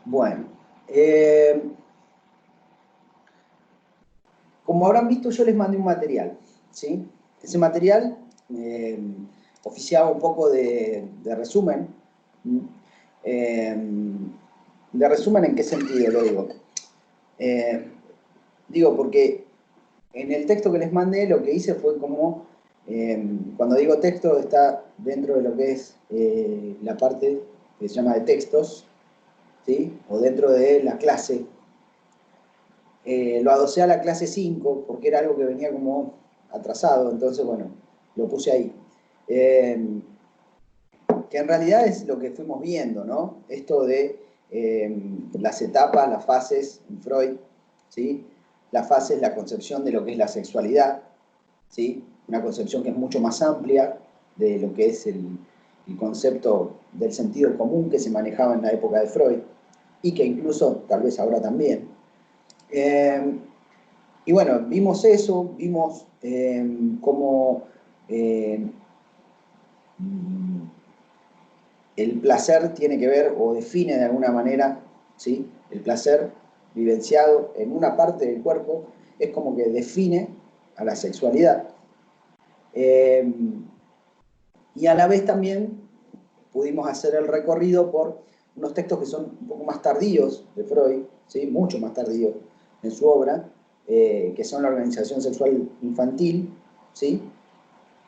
Bueno, como habrán visto, yo les mandé un material, ¿sí? Ese material oficiaba un poco de resumen. Eh, ¿De resumen en qué sentido lo digo? Eh, Digo, porque en el texto que les mandé lo que hice fue como, cuando digo texto está dentro de lo que es la parte que se llama de textos, ¿sí? O dentro de la clase. Lo adosé a la clase 5 porque era algo que venía como atrasado, entonces bueno, lo puse ahí. Eh, que en realidad es lo que fuimos viendo, ¿no? Esto de las etapas, las fases en Freud, ¿sí? La fase es la concepción de lo que es la sexualidad, ¿sí? Una concepción que es mucho más amplia de lo que es el concepto del sentido común que se manejaba en la época de Freud y que incluso tal vez ahora también. Eh, y bueno, vimos eso, vimos cómo el placer tiene que ver o define de alguna manera, ¿sí? El placer vivenciado en una parte del cuerpo es como que define a la sexualidad. Y a la vez también pudimos hacer el recorrido por unos textos que son un poco más tardíos de Freud, ¿sí? Mucho más tardíos en su obra, que son la organización sexual infantil, ¿sí?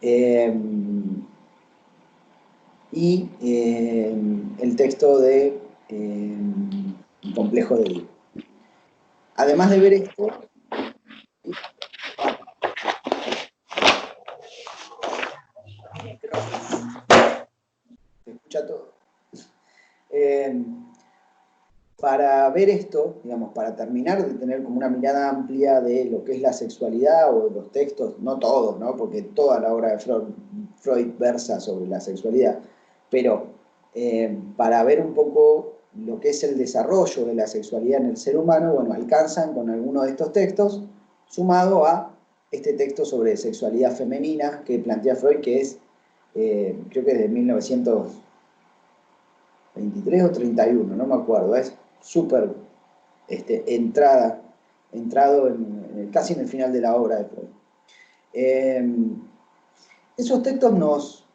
Eh, y el texto de El complejo de Edipo. Además de ver esto, se escucha todo. Eh, para ver esto, digamos, para terminar de tener como una mirada amplia de lo que es la sexualidad o de los textos, no todos, ¿no? Porque toda la obra de Freud versa sobre la sexualidad, pero para ver un poco lo que es el desarrollo de la sexualidad en el ser humano, bueno, alcanzan con alguno de estos textos, sumado a este texto sobre sexualidad femenina que plantea Freud, que es, creo que es de 1923 o 31, no me acuerdo, es súper entrado casi en el final de la obra de Freud. Eh, Esos textos nos,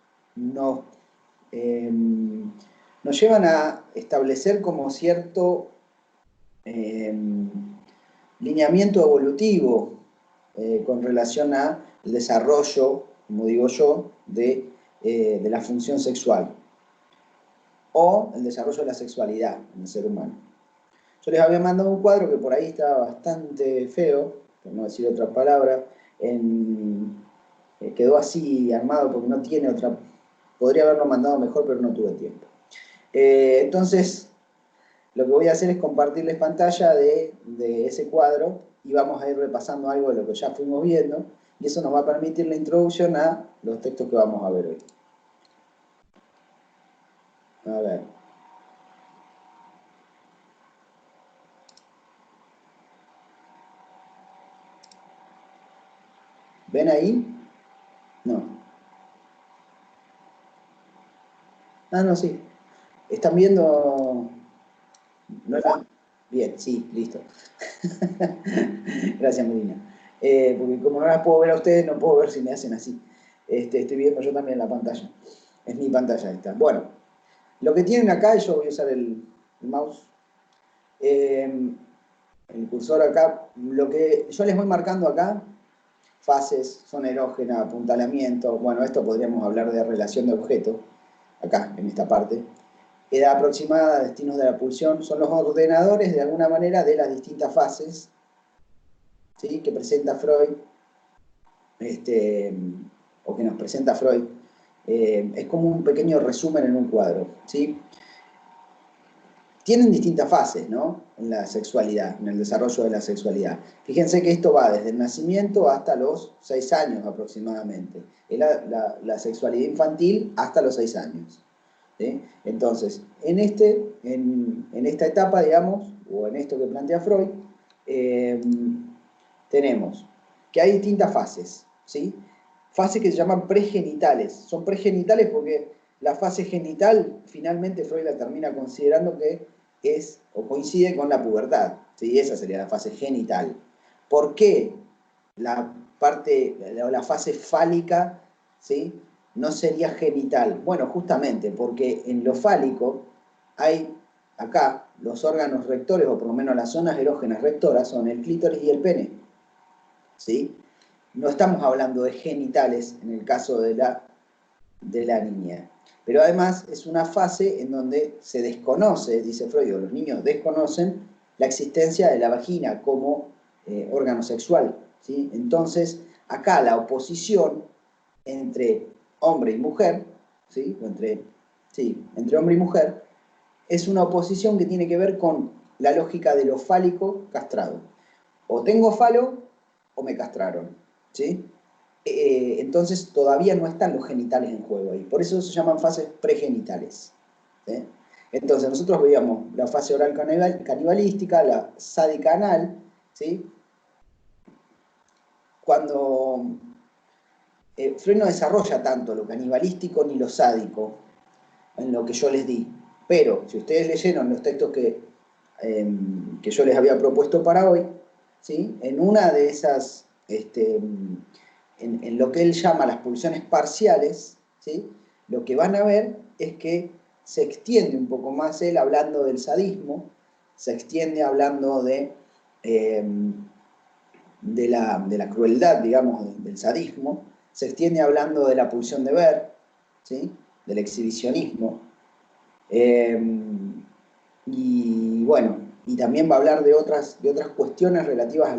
eh, nos llevan a establecer como cierto eh, lineamiento evolutivo con relación al desarrollo, como digo yo, de la función sexual o el desarrollo de la sexualidad en el ser humano. Yo les había mandado un cuadro que por ahí estaba bastante feo, por no decir otra palabra, quedó así armado porque no tiene otra... Podría haberlo mandado mejor, pero no tuve tiempo. Entonces, lo que voy a hacer es compartirles pantalla de ese cuadro y vamos a ir repasando algo de lo que ya fuimos viendo y eso nos va a permitir la introducción a los textos que vamos a ver hoy. A ver. ¿Ven ahí? No. Ah, no, sí. ¿Están viendo? ¿No la... Bien, sí, listo. Gracias, Melina. Porque como no las puedo ver a ustedes, no puedo ver si me hacen así. Estoy viendo yo también la pantalla. Es mi pantalla esta. Bueno, lo que tienen acá, yo voy a usar el mouse, el cursor acá, lo que yo les voy marcando acá, fases, zona erógena, apuntalamiento, bueno, esto podríamos hablar de relación de objeto, acá, en esta parte. Edad aproximada, destinos de la pulsión, son los ordenadores de alguna manera de las distintas fases, ¿sí? Que presenta Freud, o que nos presenta Freud. Es como un pequeño resumen en un cuadro, ¿sí? Tienen distintas fases, ¿no? En la sexualidad, en el desarrollo de la sexualidad. Fíjense que esto va desde el nacimiento hasta los 6 años aproximadamente. Es la sexualidad infantil hasta los 6 años. ¿Sí? Entonces, en esta etapa, digamos, o en esto que plantea Freud, tenemos que hay distintas fases, ¿sí? Fases que se llaman pregenitales. Son pregenitales porque la fase genital, finalmente Freud la termina considerando que es o coincide con la pubertad, ¿sí? Esa sería la fase genital. ¿Por qué la fase fálica, ¿sí?, no sería genital? Bueno, justamente porque en lo fálico hay acá los órganos rectores, o por lo menos las zonas erógenas rectoras, son el clítoris y el pene, ¿sí? No estamos hablando de genitales en el caso de la niña. Pero además es una fase en donde se desconoce, dice Freud, o los niños desconocen la existencia de la vagina como órgano sexual, ¿sí? Entonces, acá la oposición entre hombre y mujer, ¿sí? Entre hombre y mujer, es una oposición que tiene que ver con la lógica de lo fálico castrado. O tengo falo o me castraron, ¿sí? Entonces todavía no están los genitales en juego ahí. Por eso se llaman fases pregenitales, ¿sí? Entonces nosotros veíamos la fase oral canibalística, la sádica anal, ¿sí? Cuando Freud no desarrolla tanto lo canibalístico ni lo sádico en lo que yo les di. Pero si ustedes leyeron los textos que yo les había propuesto para hoy, ¿sí?, en una de esas, en lo que él llama las pulsiones parciales, ¿sí?, lo que van a ver es que se extiende un poco más él hablando del sadismo, se extiende hablando de la crueldad, digamos, del sadismo, se extiende hablando de la pulsión de ver, ¿sí?, del exhibicionismo, y bueno, y también va a hablar de otras cuestiones relativas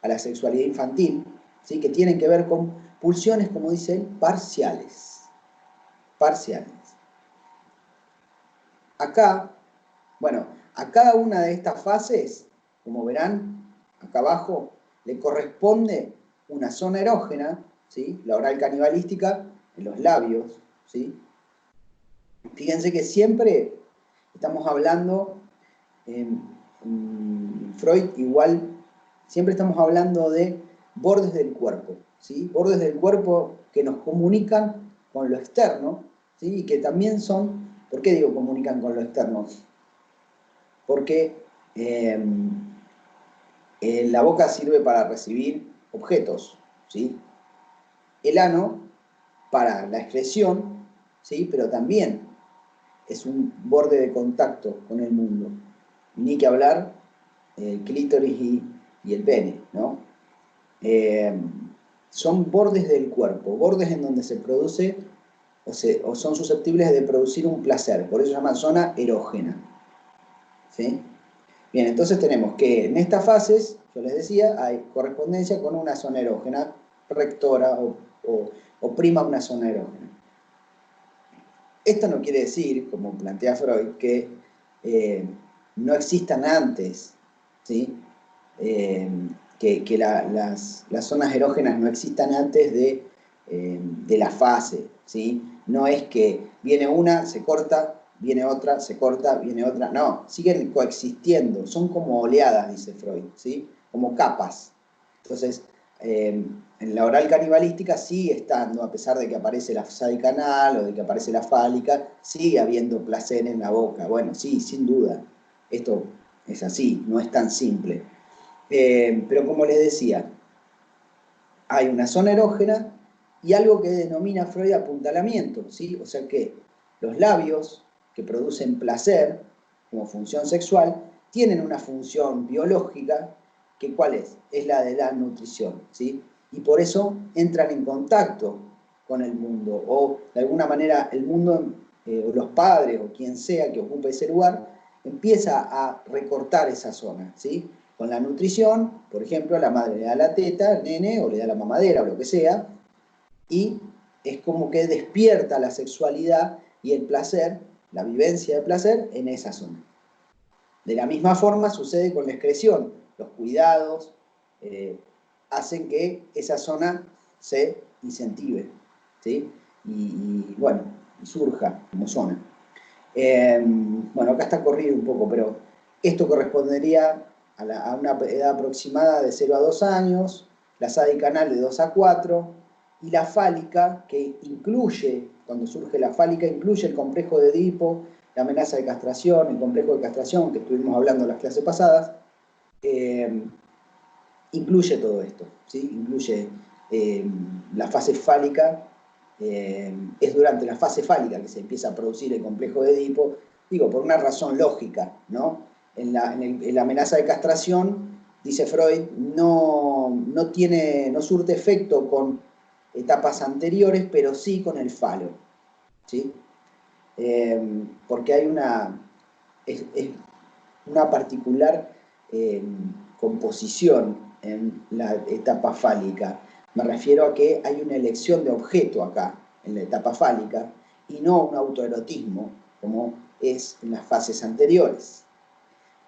a la sexualidad infantil, ¿sí?, que tienen que ver con pulsiones, como dice él, parciales. Parciales. Acá, bueno, a cada una de estas fases, como verán, acá abajo, le corresponde una zona erógena, ¿sí?, la oral canibalística, en los labios, ¿sí? Fíjense que siempre estamos hablando, Freud igual, siempre estamos hablando de bordes del cuerpo, ¿sí? Bordes del cuerpo que nos comunican con lo externo, ¿sí? Y que también son, ¿por qué digo comunican con lo externo? Porque la boca sirve para recibir objetos, ¿sí? El ano para la excreción, ¿sí?, pero también es un borde de contacto con el mundo. Ni que hablar el clítoris y el pene, ¿no? Son bordes del cuerpo, bordes en donde se produce o son susceptibles de producir un placer, por eso se llama zona erógena, ¿sí? Bien, entonces tenemos que en estas fases, yo les decía, hay correspondencia con una zona erógena rectora o prima una zona erógena. Esto no quiere decir, como plantea Freud, que no existan antes, ¿sí? Que las zonas erógenas no existan antes de la fase, ¿sí? No es que viene una, se corta, viene otra, se corta, viene otra. No, siguen coexistiendo, son como oleadas, dice Freud, ¿sí? Como capas. Entonces, en la oral canibalística sigue estando, a pesar de que aparece la sádica anal o de que aparece la fálica, sigue habiendo placer en la boca. Bueno, sí, sin duda. Esto es así, no es tan simple. Pero como les decía, hay una zona erógena y algo que denomina Freud apuntalamiento, ¿sí? O sea que los labios que producen placer como función sexual tienen una función biológica que ¿cuál es? Es la de la nutrición, ¿sí? Y por eso entran en contacto con el mundo, o de alguna manera el mundo, o los padres, o quien sea que ocupe ese lugar, empieza a recortar esa zona, ¿sí? Con la nutrición, por ejemplo, la madre le da la teta al nene, o le da la mamadera, o lo que sea, y es como que despierta la sexualidad y el placer, la vivencia de placer en esa zona. De la misma forma sucede con la excreción. Los cuidados hacen que esa zona se incentive, ¿sí? Y bueno, surja como zona. Bueno, acá está corrido un poco, pero esto correspondería a una edad aproximada de 0 a 2 años, la sádica anal de 2 a 4, y la fálica, que incluye, cuando surge la fálica, incluye el complejo de Edipo, la amenaza de castración, el complejo de castración que estuvimos hablando en las clases pasadas, incluye todo esto, ¿sí? Incluye la fase fálica, es durante la fase fálica que se empieza a producir el complejo de Edipo, digo, por una razón lógica, ¿no? En la amenaza de castración, dice Freud, no surte efecto con etapas anteriores, pero sí con el falo, ¿sí? Porque hay es una particular composición en la etapa fálica. Me refiero a que hay una elección de objeto acá, en la etapa fálica, y no un autoerotismo, como es en las fases anteriores.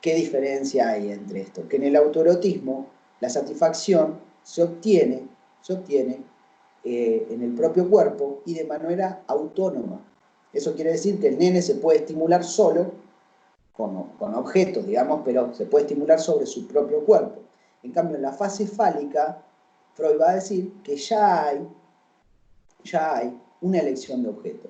¿Qué diferencia hay entre esto? Que en el autoerotismo la satisfacción se obtiene en el propio cuerpo y de manera autónoma. Eso quiere decir que el nene se puede estimular solo, con objetos, digamos, pero se puede estimular sobre su propio cuerpo. En cambio, en la fase fálica, Freud va a decir que ya hay una elección de objeto.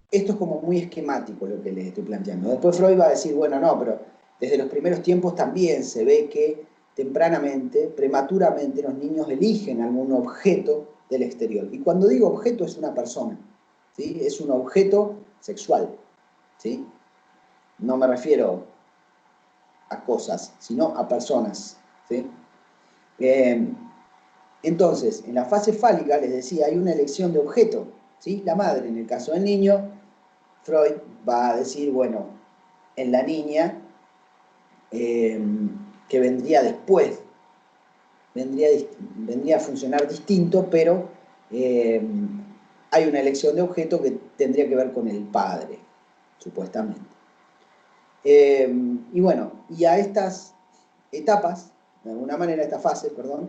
Esto es como muy esquemático lo que les estoy planteando. Después Freud va a decir, bueno, no, pero desde los primeros tiempos también se ve que tempranamente, prematuramente, los niños eligen algún objeto del exterior. Y cuando digo objeto es una persona, ¿sí? Es un objeto sexual, ¿sí? No me refiero a cosas, sino a personas, ¿sí? Entonces, en la fase fálica, les decía, hay una elección de objeto, ¿sí? La madre, en el caso del niño, Freud va a decir, bueno, en la niña, que vendría después, vendría a funcionar distinto, pero hay una elección de objeto que tendría que ver con el padre, supuestamente. Y bueno, y a estas etapas, de alguna manera, estas fases, perdón,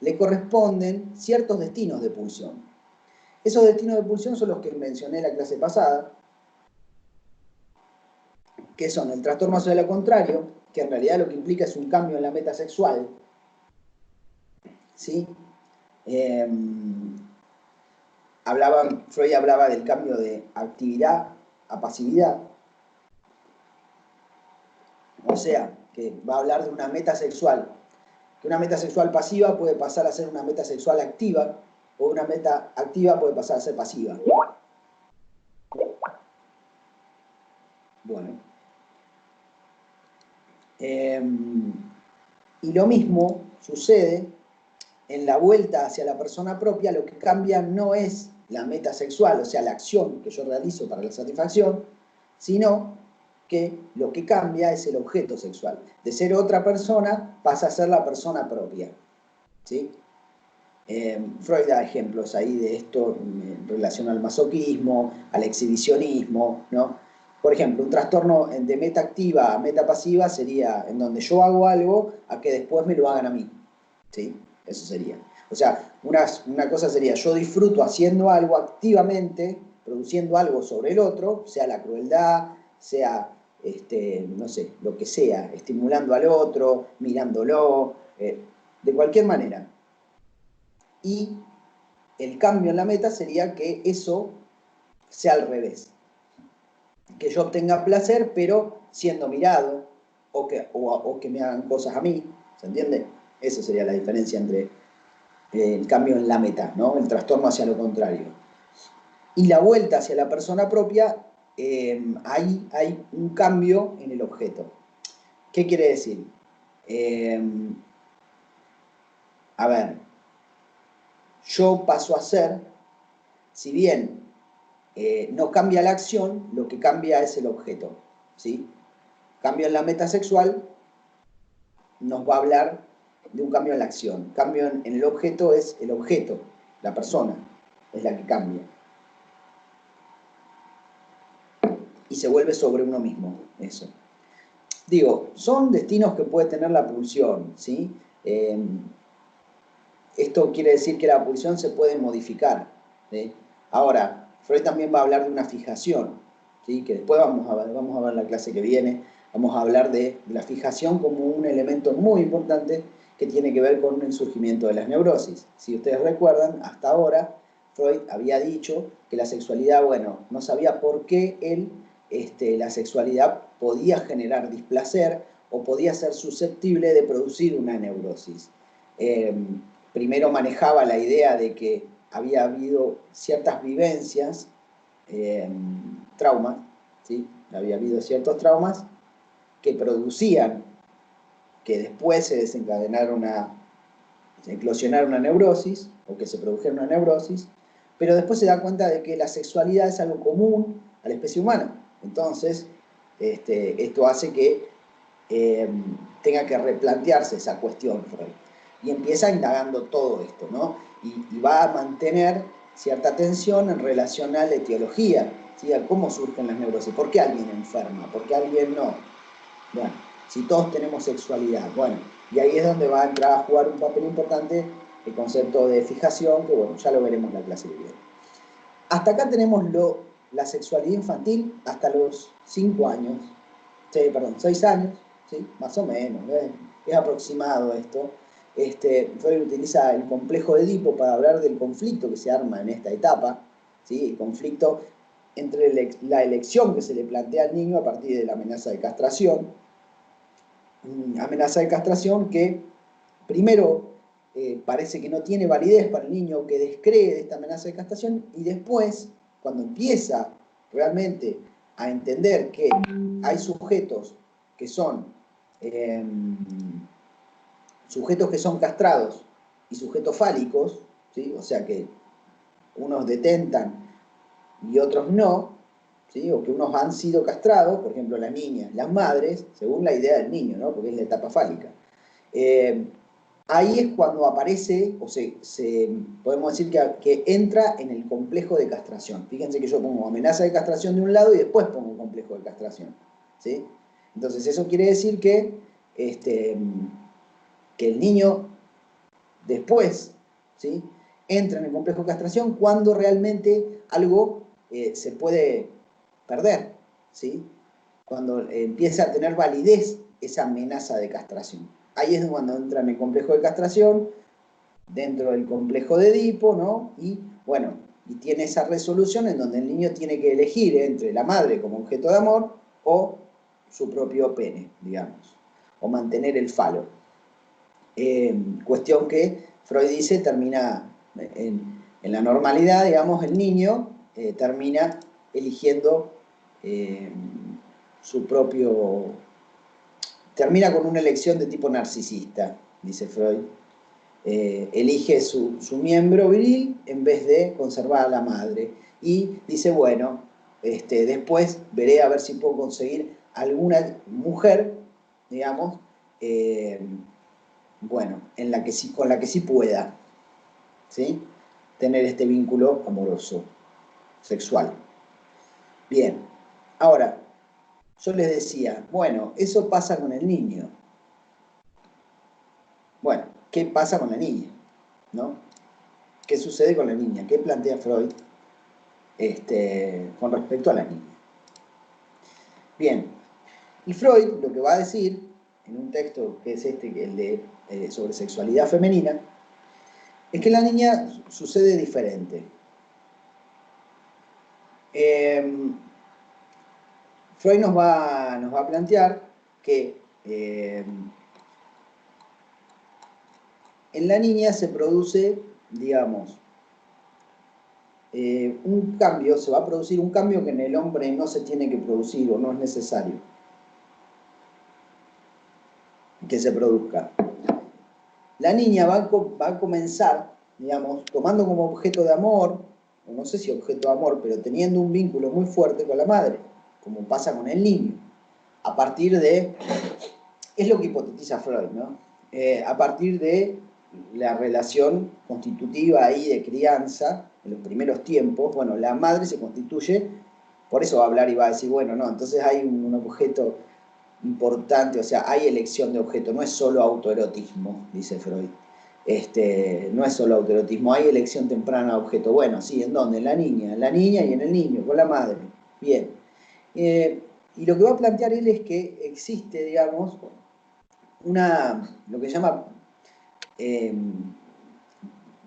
le corresponden ciertos destinos de pulsión. Esos destinos de pulsión son los que mencioné en la clase pasada, que son el trastorno asocial ataque, que en realidad lo que implica es un cambio en la meta sexual, ¿sí? Freud hablaba del cambio de actividad a pasividad, o sea, que va a hablar de una meta sexual, que una meta sexual pasiva puede pasar a ser una meta sexual activa, o una meta activa puede pasar a ser pasiva. Bueno. Y lo mismo sucede en la vuelta hacia la persona propia. Lo que cambia no es la meta sexual, o sea, la acción que yo realizo para la satisfacción, sino que lo que cambia es el objeto sexual. De ser otra persona pasa a ser la persona propia, ¿sí? Freud da ejemplos ahí de esto en relación al masoquismo, al exhibicionismo, ¿no? Por ejemplo, un trastorno de meta activa a meta pasiva sería en donde yo hago algo a que después me lo hagan a mí, ¿sí? Eso sería. O sea, una cosa sería yo disfruto haciendo algo activamente, produciendo algo sobre el otro, sea la crueldad, sea, no sé, lo que sea, estimulando al otro, mirándolo, de cualquier manera. Y el cambio en la meta sería que eso sea al revés. Que yo obtenga placer, pero siendo mirado, o que me hagan cosas a mí, ¿se entiende? Esa sería la diferencia entre el cambio en la meta, ¿no? El trastorno hacia lo contrario. Y la vuelta hacia la persona propia, ahí hay un cambio en el objeto. ¿Qué quiere decir? A ver, yo paso a ser, si bien no cambia la acción, lo que cambia es el objeto, ¿sí? Cambio en la meta sexual nos va a hablar de un cambio en la acción. Cambio en el objeto es el objeto, la persona, es la que cambia. Y se vuelve sobre uno mismo, eso. Digo, son destinos que puede tener la pulsión, ¿sí? Esto quiere decir que la pulsión se puede modificar, ¿sí? Ahora, Freud también va a hablar de una fijación, ¿sí? Que después vamos a ver en la clase que viene, vamos a hablar de la fijación como un elemento muy importante que tiene que ver con el surgimiento de las neurosis. Si ustedes recuerdan, hasta ahora Freud había dicho que la sexualidad, bueno, no sabía por qué él la sexualidad podía generar displacer o podía ser susceptible de producir una neurosis. Primero manejaba la idea de que había habido ciertas vivencias, traumas, ¿sí? Había habido ciertos traumas que producían que después se desencadenara se eclosionara una neurosis, o que se produjera una neurosis, pero después se da cuenta de que la sexualidad es algo común a la especie humana. Entonces, esto hace que tenga que replantearse esa cuestión, Freud. Y empieza indagando todo esto, ¿no? Y va a mantener cierta tensión en relación a la etiología, ¿sí? A cómo surgen las neurosis. ¿Por qué alguien enferma? ¿Por qué alguien no? Bueno, si todos tenemos sexualidad, bueno, y ahí es donde va a entrar a jugar un papel importante el concepto de fijación, que bueno, ya lo veremos en la clase que viene. Hasta acá tenemos la sexualidad infantil hasta los 5 años, perdón, 6 años, ¿sí? Más o menos, es aproximado esto. Freud utiliza el complejo de Edipo para hablar del conflicto que se arma en esta etapa, ¿sí? El conflicto entre la elección que se le plantea al niño a partir de la amenaza de castración, que primero parece que no tiene validez para el niño, que descree de esta amenaza de castración, y después, cuando empieza realmente a entender que hay sujetos que son castrados y sujetos fálicos, ¿sí? O sea que unos detentan y otros no, ¿sí? O que unos han sido castrados, por ejemplo las niñas, las madres, según la idea del niño, ¿no? Porque es la etapa fálica. Ahí es cuando aparece, o podemos decir que entra en el complejo de castración. Fíjense que yo pongo amenaza de castración de un lado y después pongo un complejo de castración, ¿sí? Entonces eso quiere decir que el niño después, ¿sí?, entra en el complejo de castración cuando realmente algo se puede perder, ¿sí? Cuando empieza a tener validez esa amenaza de castración. Ahí es cuando entra en el complejo de castración, dentro del complejo de Edipo, ¿no? Y bueno, y tiene esa resolución en donde el niño tiene que elegir entre la madre como objeto de amor o su propio pene, digamos, o mantener el falo. Cuestión que Freud dice termina en la normalidad, digamos, el niño termina eligiendo su propio... Termina con una elección de tipo narcisista, dice Freud. Elige su miembro viril en vez de conservar a la madre. Y dice, bueno, después veré a ver si puedo conseguir alguna mujer, digamos, bueno, con la que sí pueda, ¿sí?, tener este vínculo amoroso, sexual. Bien, ahora, yo les decía, bueno, eso pasa con el niño. Bueno, ¿qué pasa con la niña? ¿No? ¿Qué sucede con la niña? ¿Qué plantea Freud con respecto a la niña? Bien, y Freud lo que va a decir en un texto que es el de sobre sexualidad femenina, es que la niña sucede diferente. Freud nos va a plantear que en la niña se produce, digamos, un cambio, se va a producir un cambio que en el hombre no se tiene que producir o no es necesario que se produzca. La niña va a comenzar, digamos, tomando como objeto de amor, o no sé si objeto de amor, pero teniendo un vínculo muy fuerte con la madre, como pasa con el niño, a partir de, es lo que hipotetiza Freud, ¿no? A partir de la relación constitutiva ahí de crianza, en los primeros tiempos, bueno, la madre se constituye, por eso va a hablar y va a decir, bueno, no, entonces hay un objeto importante, o sea, hay elección de objeto, no es solo autoerotismo, dice Freud. No es solo autoerotismo, hay elección temprana de objeto. Bueno, sí, ¿en dónde? En la niña y en el niño, con la madre. Bien. Y lo que va a plantear él es que existe, digamos, lo que llama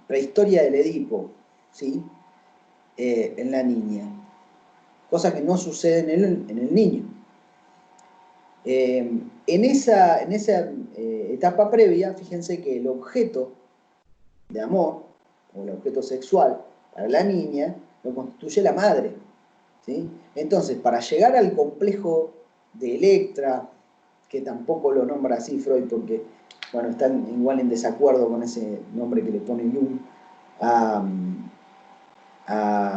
prehistoria del Edipo, ¿sí? En la niña. cosa que no sucede en el niño. En esa etapa previa, fíjense que el objeto de amor, o el objeto sexual, para la niña, lo constituye la madre, ¿sí? Entonces, para llegar al complejo de Electra, que tampoco lo nombra así Freud, porque, bueno, están igual en desacuerdo con ese nombre que le pone Jung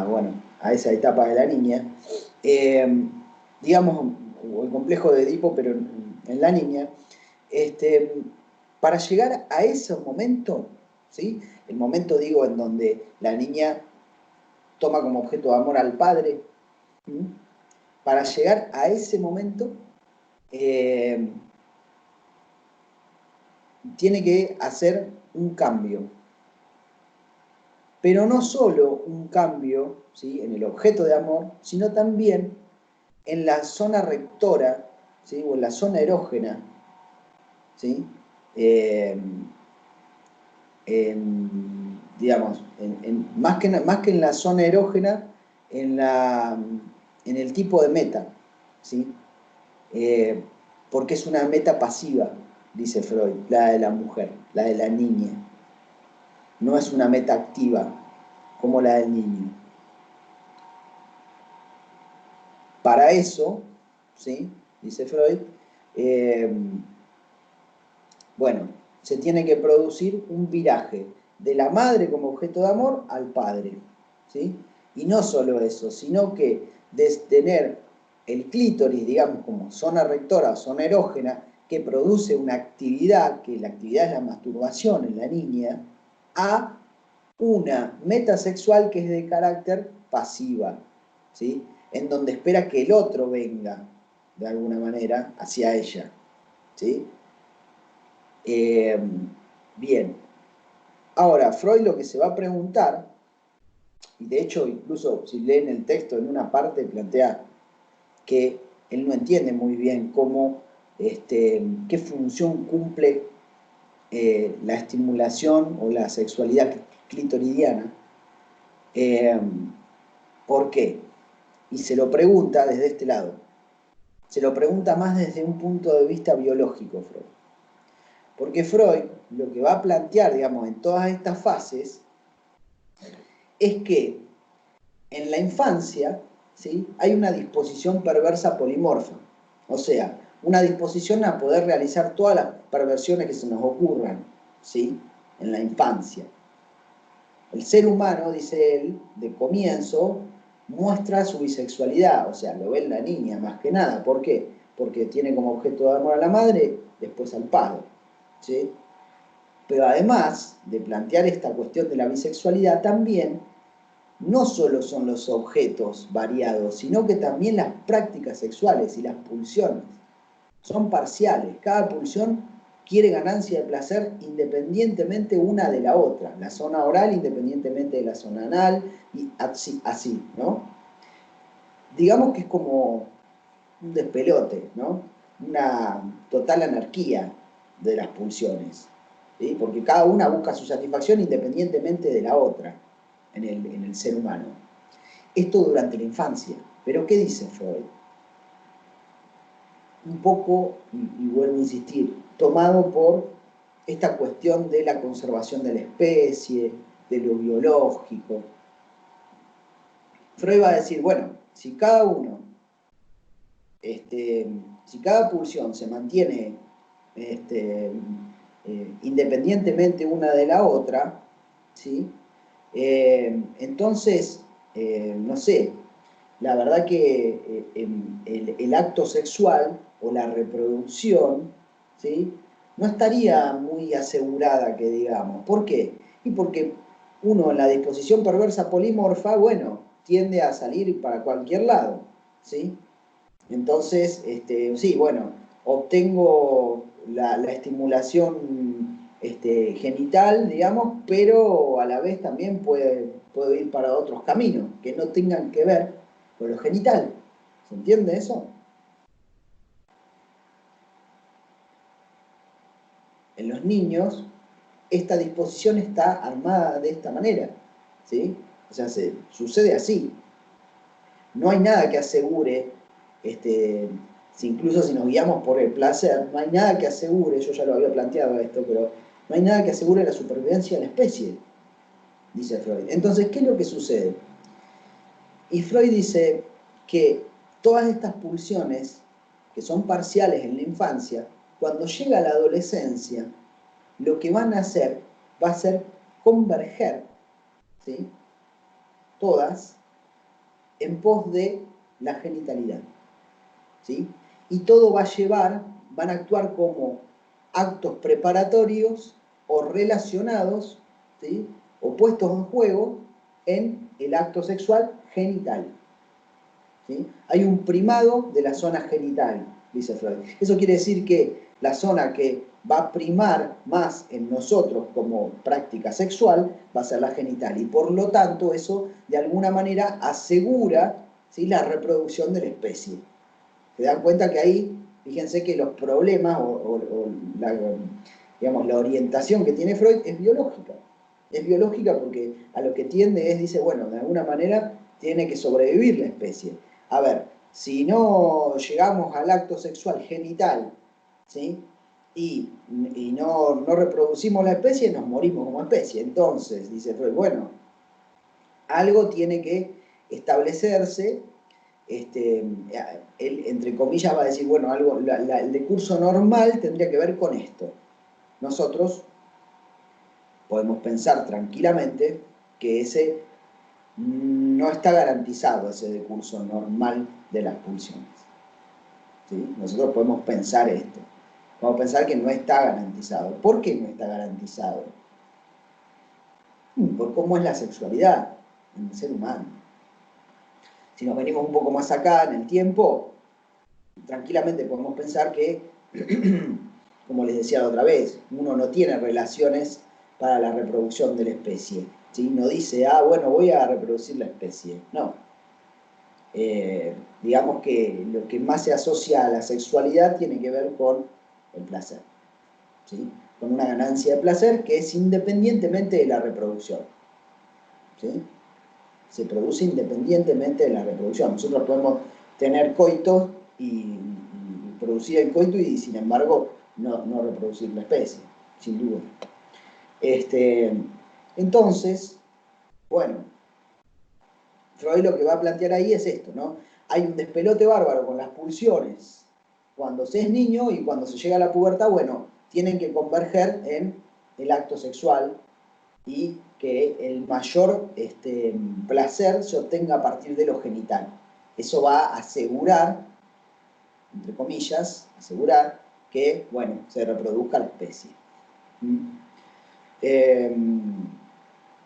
bueno, a esa etapa de la niña, digamos, o el complejo de Edipo, pero en la niña, para llegar a ese momento, ¿sí? El momento, digo, en donde la niña toma como objeto de amor al padre, ¿sí? Para llegar a ese momento, tiene que hacer un cambio. Pero no solo un cambio, ¿sí?, en el objeto de amor, sino también en la zona rectora, ¿sí?, o en la zona erógena, ¿sí? Digamos, más que en la zona erógena, en el tipo de meta, ¿sí? Porque es una meta pasiva, dice Freud, la de la mujer, la de la niña. No es una meta activa como la del niño. Para eso, ¿sí?, dice Freud, bueno, se tiene que producir un viraje de la madre como objeto de amor al padre, ¿sí? Y no solo eso, sino que de tener el clítoris, digamos, como zona rectora o zona erógena, que produce una actividad, que la actividad es la masturbación en la niña, a una meta sexual que es de carácter pasiva, ¿sí?, en donde espera que el otro venga, de alguna manera, hacia ella, ¿sí? Bien. Ahora, Freud lo que se va a preguntar, y de hecho incluso si leen el texto en una parte plantea que él no entiende muy bien cómo, qué función cumple la estimulación o la sexualidad clitoridiana. ¿Por qué? Y se lo pregunta desde este lado. Se lo pregunta más desde un punto de vista biológico, Freud. Porque Freud lo que va a plantear, digamos, en todas estas fases, es que en la infancia, ¿sí?, hay una disposición perversa polimorfa. O sea, una disposición a poder realizar todas las perversiones que se nos ocurran, ¿sí?, en la infancia. El ser humano, dice él, de comienzo, muestra su bisexualidad, o sea, lo ve en la niña más que nada. ¿Por qué? Porque tiene como objeto de amor a la madre, después al padre, ¿sí? Pero además de plantear esta cuestión de la bisexualidad, también no solo son los objetos variados, sino que también las prácticas sexuales y las pulsiones son parciales. Cada pulsión quiere ganancia de placer independientemente una de la otra. La zona oral independientemente de la zona anal, y así, ¿no? Digamos que es como un despelote, ¿no? Una total anarquía de las pulsiones, ¿sí? Porque cada una busca su satisfacción independientemente de la otra en el ser humano. Esto durante la infancia. Pero ¿qué dice Freud? Un poco, y vuelvo a insistir, tomado por esta cuestión de la conservación de la especie, de lo biológico. Freud va a decir, bueno, si cada uno, si cada pulsión se mantiene independientemente una de la otra, ¿sí? Entonces, no sé, la verdad que el acto sexual o la reproducción, ¿sí?, no estaría muy asegurada, que digamos. ¿Por qué? Y porque uno en la disposición perversa polimorfa, bueno, tiende a salir para cualquier lado, ¿sí? Entonces, sí, bueno, obtengo la estimulación genital, digamos, pero a la vez también puedo ir para otros caminos que no tengan que ver con lo genital. ¿Se entiende eso? En los niños, esta disposición está armada de esta manera, ¿sí? O sea, sucede así. no hay nada que asegure, incluso si nos guiamos por el placer, no hay nada que asegure, yo ya lo había planteado esto, pero no hay nada que asegure la supervivencia de la especie, dice Freud. Entonces, ¿qué es lo que sucede? Y Freud dice que todas estas pulsiones, que son parciales en la infancia, cuando llega a la adolescencia, lo que van a hacer va a ser converger, ¿sí?, todas en pos de la genitalidad, ¿sí? Y todo va a llevar, van a actuar como actos preparatorios o relacionados, ¿sí?, o puestos en juego en el acto sexual genital, ¿sí? Hay un primado de la zona genital, dice Freud. Eso quiere decir que la zona que va a primar más en nosotros como práctica sexual va a ser la genital, y por lo tanto eso de alguna manera asegura, ¿sí?, la reproducción de la especie. Se dan cuenta que ahí, fíjense que los problemas o la, digamos, la orientación que tiene Freud es biológica. Es biológica porque a lo que tiende es, dice, bueno, de alguna manera tiene que sobrevivir la especie. A ver, si no llegamos al acto sexual genital, ¿sí?, y no reproducimos la especie, nos morimos como especie. Entonces, dice Freud, bueno, algo tiene que establecerse. Él, entre comillas, va a decir, bueno, algo, el decurso normal tendría que ver con esto. Nosotros podemos pensar tranquilamente que ese no está garantizado, ese decurso normal de las pulsiones, ¿sí? Nosotros podemos pensar esto. Podemos pensar que no está garantizado. ¿Por qué no está garantizado? Por cómo es la sexualidad en el ser humano. Si nos venimos un poco más acá en el tiempo, tranquilamente podemos pensar que, como les decía la otra vez, uno no tiene relaciones para la reproducción de la especie, ¿sí? No dice, ah, bueno, voy a reproducir la especie. No. Digamos que lo que más se asocia a la sexualidad tiene que ver con el placer, ¿sí?, con una ganancia de placer que es independientemente de la reproducción, ¿sí? Se produce independientemente de la reproducción. Nosotros podemos tener coitos y producir el coito y sin embargo no reproducir la especie, sin duda. Entonces, bueno, Freud lo que va a plantear ahí es esto, ¿no? Hay un despelote bárbaro con las pulsiones cuando se es niño, y cuando se llega a la pubertad, bueno, tienen que converger en el acto sexual y que el mayor placer se obtenga a partir de lo genital. Eso va a asegurar, entre comillas, asegurar que, bueno, se reproduzca la especie.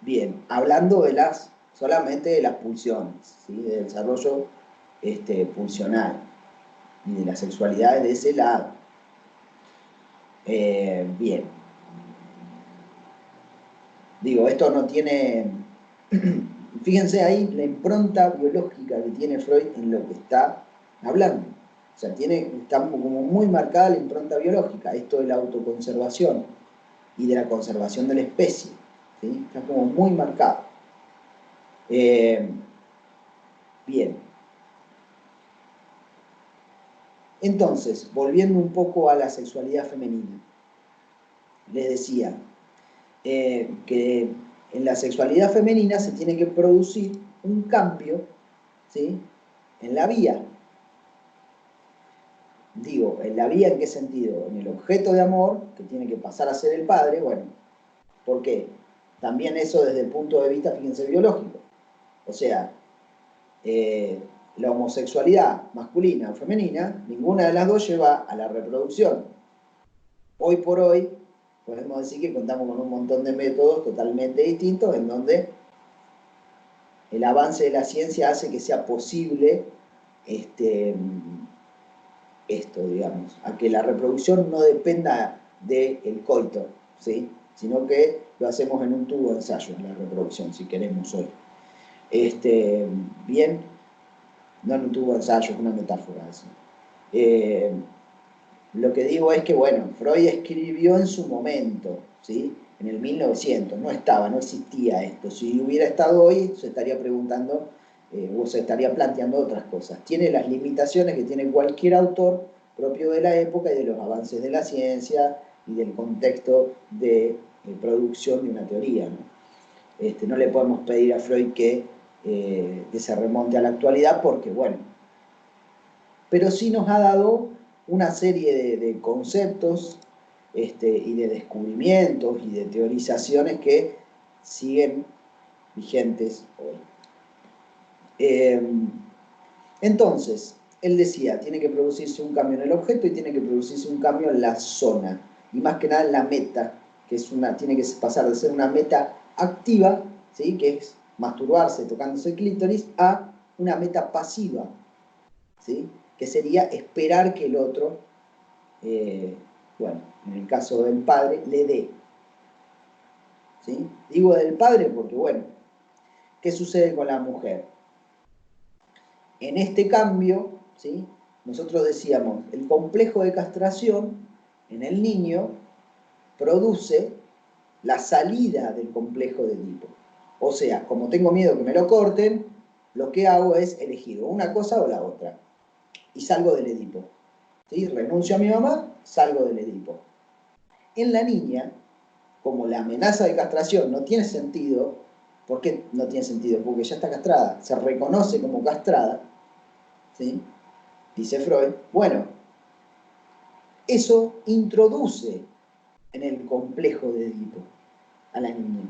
Bien, hablando de solamente de las pulsiones, ¿sí?, del desarrollo pulsional y de las sexualidades de ese lado. Bien. Digo, esto no tiene... Fíjense ahí la impronta biológica que tiene Freud en lo que está hablando. O sea, está como muy marcada la impronta biológica, esto de la autoconservación y de la conservación de la especie, ¿sí? Está como muy marcado. Bien. Entonces, volviendo un poco a la sexualidad femenina, les decía que en la sexualidad femenina se tiene que producir un cambio, ¿sí?, en la vía. Digo, ¿en la vía en qué sentido? En el objeto de amor, que tiene que pasar a ser el padre. Bueno, ¿por qué? También eso desde el punto de vista, fíjense, biológico. O sea, la homosexualidad masculina o femenina, ninguna de las dos lleva a la reproducción. Hoy por hoy, podemos decir que contamos con un montón de métodos totalmente distintos en donde el avance de la ciencia hace que sea posible esto, digamos, a que la reproducción no dependa del coito, ¿sí?, sino que lo hacemos en un tubo de ensayo, la reproducción, si queremos hoy. Bien, no en un tubo de ensayo, es una metáfora eso. Lo que digo es que, bueno, Freud escribió en su momento, ¿sí?, en el 1900, no existía esto. Si hubiera estado hoy, se estaría preguntando o se estaría planteando otras cosas. Tiene las limitaciones que tiene cualquier autor propio de la época y de los avances de la ciencia y del contexto de producción de una teoría, ¿no? No le podemos pedir a Freud que se remonte a la actualidad porque, bueno, pero sí nos ha dado una serie de conceptos y de descubrimientos y de teorizaciones que siguen vigentes hoy. Entonces, él decía, tiene que producirse un cambio en el objeto y tiene que producirse un cambio en la zona, y más que nada en la meta, que tiene que pasar de ser una meta activa, ¿sí?, que es masturbarse tocándose el clítoris, a una meta pasiva, ¿sí?, que sería esperar que el otro, bueno, en el caso del padre, le dé. ¿Sí? Digo del padre porque, bueno, ¿qué sucede con la mujer? En este cambio, ¿sí?, nosotros decíamos, el complejo de castración en el niño produce la salida del complejo de Edipo. O sea, como tengo miedo que me lo corten, lo que hago es elegir una cosa o la otra. Y salgo del Edipo. ¿Sí? Renuncio a mi mamá, salgo del Edipo. En la niña, como la amenaza de castración no tiene sentido, ¿por qué no tiene sentido? Porque ya está castrada, se reconoce como castrada, ¿sí?, dice Freud. Bueno, eso introduce en el complejo de Edipo a la niña.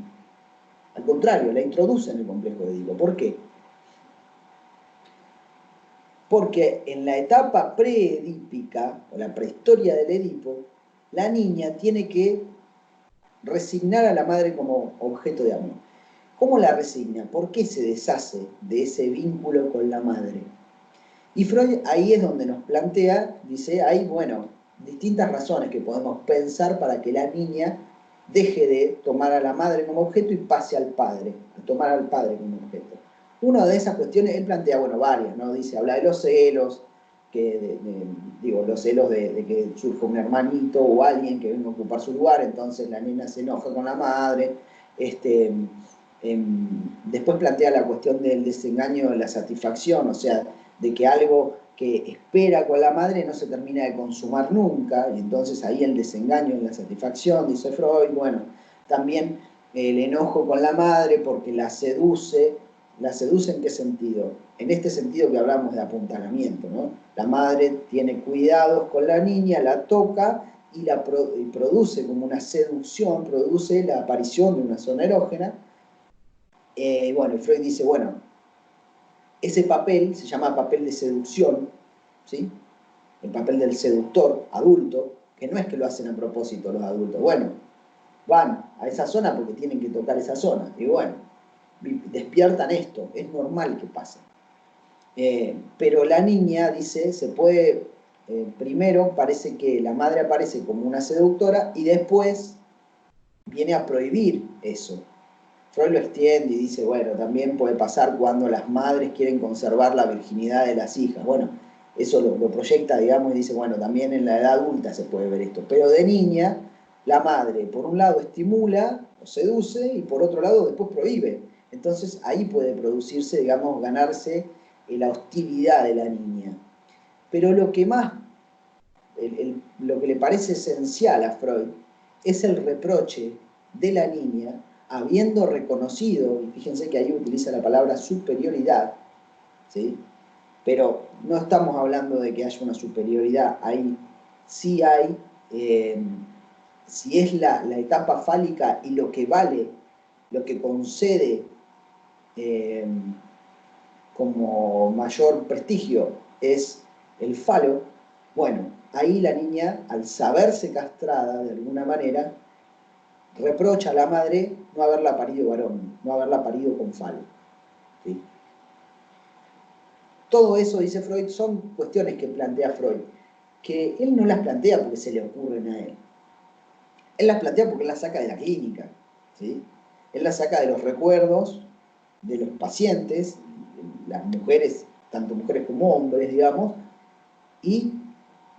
Al contrario, la introduce en el complejo de Edipo. ¿Por qué? Porque en la etapa preedípica, o la prehistoria del Edipo, la niña tiene que resignar a la madre como objeto de amor. ¿Cómo la resigna? ¿Por qué se deshace de ese vínculo con la madre? Y Freud ahí es donde nos plantea, dice, hay, bueno, distintas razones que podemos pensar para que la niña deje de tomar a la madre como objeto y pase al padre, a tomar al padre como objeto. Una de esas cuestiones, él plantea, bueno, varias, ¿no? Dice, habla de los celos, los celos de que surja un hermanito o alguien que venga a ocupar su lugar, entonces la nena se enoja con la madre. Después plantea la cuestión del desengaño de la satisfacción, o sea, de que algo que espera con la madre no se termina de consumar nunca, y entonces ahí el desengaño en la satisfacción, dice Freud. Bueno, también el enojo con la madre porque la seduce ¿en qué sentido? En este sentido que hablamos de apuntalamiento, ¿no? La madre tiene cuidados con la niña, la toca y produce como una seducción, produce la aparición de una zona erógena. Bueno, Freud dice, bueno, ese papel se llama papel de seducción, ¿sí?, el papel del seductor adulto, que no es que lo hacen a propósito los adultos. Bueno, van a esa zona porque tienen que tocar esa zona. Y bueno, despiertan esto, es normal que pase. Pero la niña, dice, se puede, primero parece que la madre aparece como una seductora y después viene a prohibir eso. Freud lo extiende y dice, bueno, también puede pasar cuando las madres quieren conservar la virginidad de las hijas. Bueno, eso lo proyecta, digamos, y dice, bueno, también en la edad adulta se puede ver esto. Pero de niña, la madre, por un lado, estimula o seduce y por otro lado, después prohíbe. Entonces, ahí puede producirse, digamos, ganarse la hostilidad de la niña. Pero lo que más, lo que le parece esencial a Freud es el reproche de la niña, habiendo reconocido, y fíjense que ahí utiliza la palabra superioridad, ¿sí?, pero no estamos hablando de que haya una superioridad, ahí sí hay, si es la etapa fálica y lo que vale, lo que concede como mayor prestigio es el falo, bueno, ahí la niña, al saberse castrada de alguna manera, reprocha a la madre no haberla parido varón, no haberla parido con falo, ¿sí? Todo eso, dice Freud, son cuestiones que plantea Freud, que él no las plantea porque se le ocurren a él. Él las plantea porque él las saca de la clínica, ¿sí? Él las saca de los recuerdos de los pacientes, las mujeres, tanto mujeres como hombres, digamos, y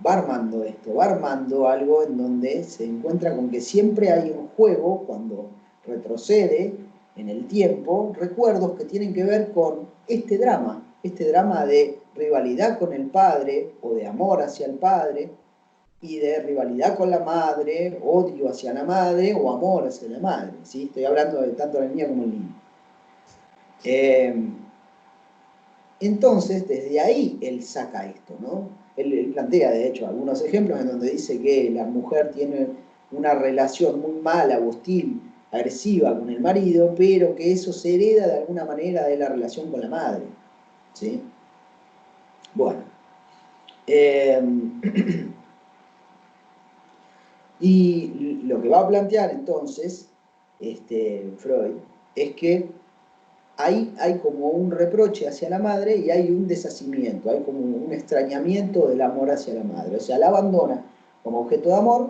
va armando esto, va armando algo en donde se encuentra con que siempre hay un juego, cuando retrocede en el tiempo, recuerdos que tienen que ver con este drama de rivalidad con el padre, o de amor hacia el padre, y de rivalidad con la madre, odio hacia la madre, o amor hacia la madre, ¿sí? Estoy hablando de tanto la niña como el niño. Entonces, desde ahí él saca esto, ¿no? Él plantea, de hecho, algunos ejemplos en donde dice que la mujer tiene una relación muy mala, hostil, agresiva con el marido, pero que eso se hereda de alguna manera de la relación con la madre, ¿sí? Bueno. Y lo que va a plantear entonces Freud es que hay como un reproche hacia la madre y hay un deshacimiento, hay como un extrañamiento del amor hacia la madre. O sea, la abandona como objeto de amor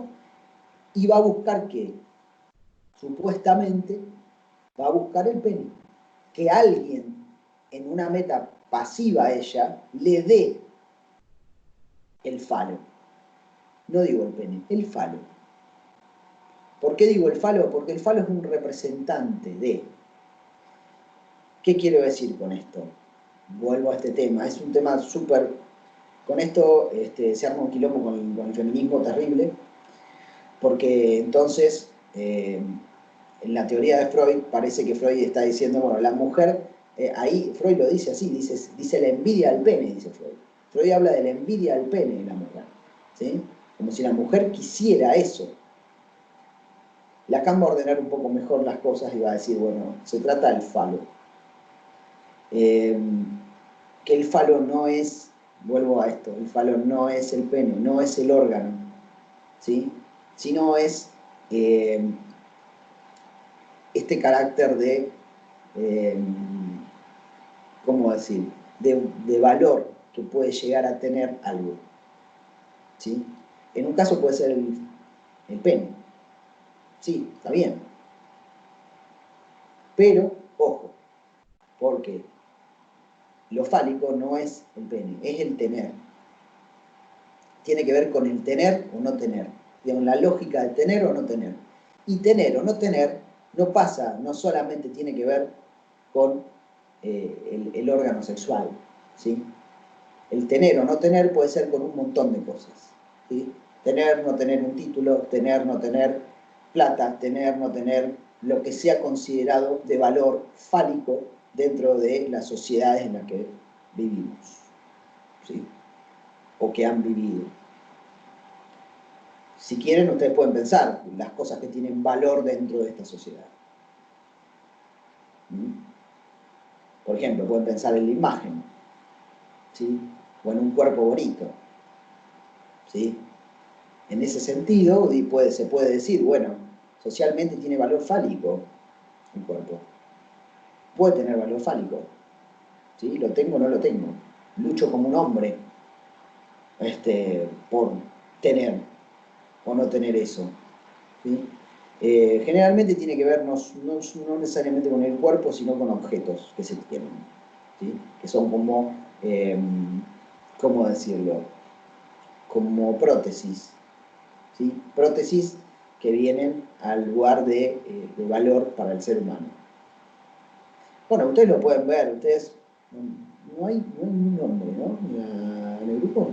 y va a buscar que, supuestamente, va a buscar el pene. Que alguien, en una meta pasiva a ella, le dé el falo. No digo el pene, el falo. ¿Por qué digo el falo? Porque el falo es un representante de... ¿Qué quiero decir con esto? Vuelvo a este tema. Es un tema súper... Con esto se arma un quilombo con el feminismo terrible, porque entonces, en la teoría de Freud, parece que Freud está diciendo, bueno, la mujer, ahí Freud lo dice así, dice la envidia al pene, dice Freud. Freud habla de la envidia al pene de la mujer, ¿sí? Como si la mujer quisiera eso. Lacan va a ordenar un poco mejor las cosas y va a decir, bueno, se trata del falo. Que el falo no es, vuelvo a esto, el falo no es el pene, no es el órgano, ¿sí? Sino es este carácter de, ¿cómo decir?, de valor que puede llegar a tener algo, ¿sí? En un caso puede ser el pene, sí, está bien, pero, ojo, porque lo fálico no es el pene, es el tener. Tiene que ver con el tener o no tener, digamos, la lógica de tener o no tener. Y tener o no tener no pasa, no solamente tiene que ver con el órgano sexual, ¿sí? El tener o no tener puede ser con un montón de cosas, ¿sí? Tener, no tener un título, tener, no tener plata, tener, no tener lo que sea considerado de valor fálico dentro de las sociedades en las que vivimos, ¿sí? O que han vivido. Si quieren, ustedes pueden pensar las cosas que tienen valor dentro de esta sociedad. Por ejemplo, pueden pensar en la imagen, ¿sí? O en un cuerpo bonito, ¿sí? En ese sentido, se puede decir, bueno, socialmente tiene valor fálico el cuerpo. Puede tener valor fálico, ¿sí? Lo tengo o no lo tengo. Lucho como un hombre por tener o no tener eso, ¿sí? Generalmente tiene que ver no necesariamente con el cuerpo, sino con objetos que se tienen, ¿sí? Que son como, ¿cómo decirlo? Como prótesis, ¿sí? Prótesis que vienen al lugar de valor para el ser humano. Bueno, ustedes lo pueden ver, ustedes, no hay un nombre, ¿no? En el grupo.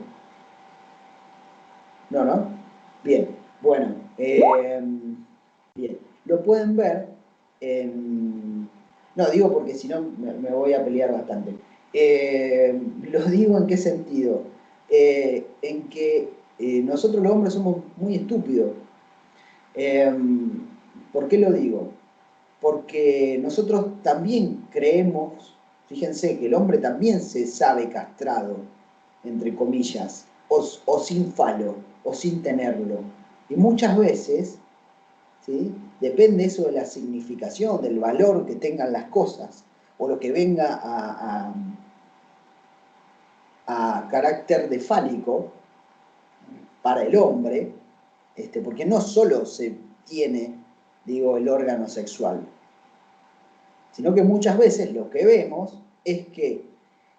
No, ¿no? Bien, bueno, bien, lo pueden ver en... No, digo porque si no me voy a pelear bastante. Lo digo en qué sentido. En que nosotros los hombres somos muy estúpidos. ¿Por qué lo digo? Porque nosotros también creemos, fíjense que el hombre también se sabe castrado, entre comillas, o sin falo, o sin tenerlo. Y muchas veces, ¿sí?, depende eso de la significación, del valor que tengan las cosas, o lo que venga a carácter de fálico para el hombre, porque no solo se tiene, digo, el órgano sexual, sino que muchas veces lo que vemos es que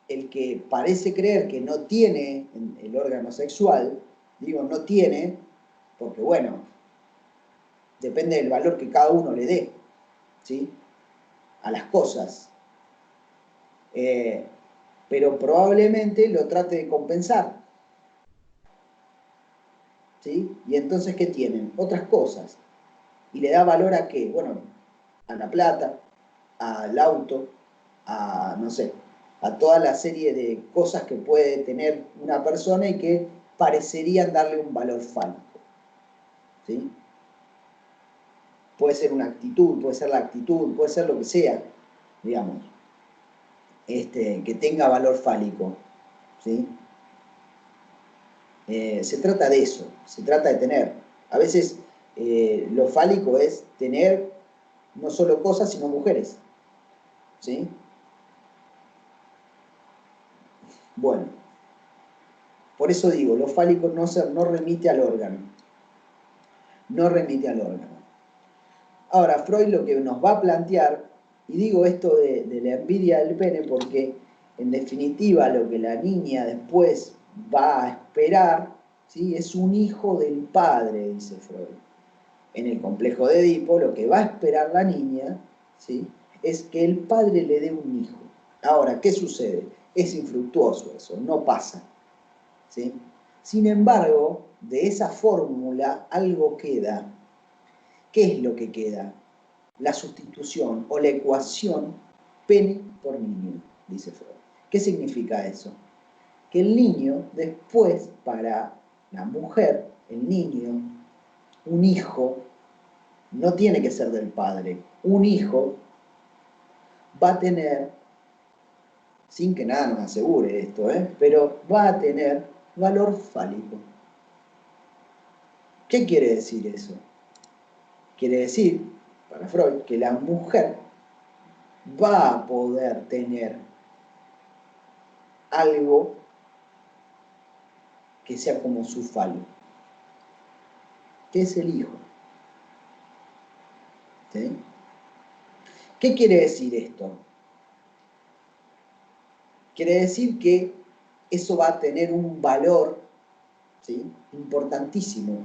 el que parece creer que no tiene el órgano sexual, digo no tiene, porque bueno, depende del valor que cada uno le dé, ¿sí?, a las cosas. pero probablemente lo trate de compensar. ¿Sí? Y entonces, ¿qué tienen? Otras cosas. ¿Y le da valor a qué? Bueno, a la plata, al auto, a, no sé, a toda la serie de cosas que puede tener una persona y que parecerían darle un valor fálico. ¿Sí? Puede ser una actitud, puede ser la actitud, puede ser lo que sea, digamos, que tenga valor fálico. ¿Sí? Se trata de eso, se trata de tener. A veces lo fálico es tener no solo cosas, sino mujeres. ¿Sí? Bueno, por eso digo, lo fálico no remite al órgano. No remite al órgano. Ahora, Freud lo que nos va a plantear, y digo esto de la envidia del pene porque en definitiva lo que la niña después va a esperar, ¿sí? Es un hijo del padre, dice Freud. En el complejo de Edipo, lo que va a esperar la niña, ¿sí? Es que el padre le dé un hijo. Ahora, ¿qué sucede? Es infructuoso eso, no pasa. ¿Sí? Sin embargo, de esa fórmula algo queda. ¿Qué es lo que queda? La sustitución o la ecuación pene por niño, dice Freud. ¿Qué significa eso? Que el niño después, para la mujer, el niño, un hijo, no tiene que ser del padre. Un hijo va a tener, sin que nada nos asegure esto, pero va a tener valor fálico. ¿Qué quiere decir eso? Quiere decir, para Freud, que la mujer va a poder tener algo que sea como su falo, que es el hijo. ¿Sí? ¿Qué quiere decir esto? Quiere decir que eso va a tener un valor, ¿sí? Importantísimo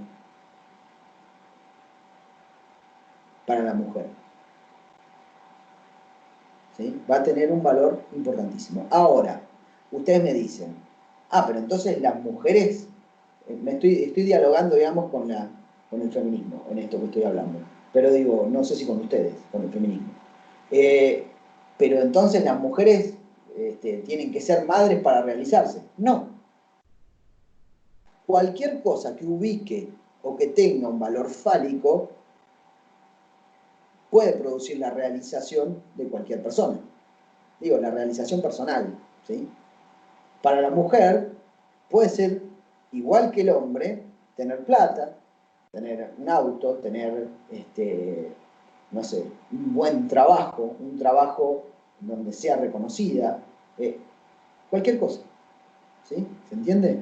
para la mujer. ¿Sí? Va a tener un valor importantísimo. Ahora, ustedes me dicen, pero entonces las mujeres, estoy dialogando, digamos, con el feminismo, en esto que estoy hablando. Pero digo, no sé si con ustedes, con el feminismo. Pero entonces las mujeres tienen que ser madres para realizarse. No. Cualquier cosa que ubique o que tenga un valor fálico puede producir la realización de cualquier persona. Digo, la realización personal. ¿Sí? Para la mujer puede ser igual que el hombre, tener plata, tener un auto, tener, no sé, un buen trabajo, un trabajo donde sea reconocida, cualquier cosa. ¿Sí? ¿Se entiende?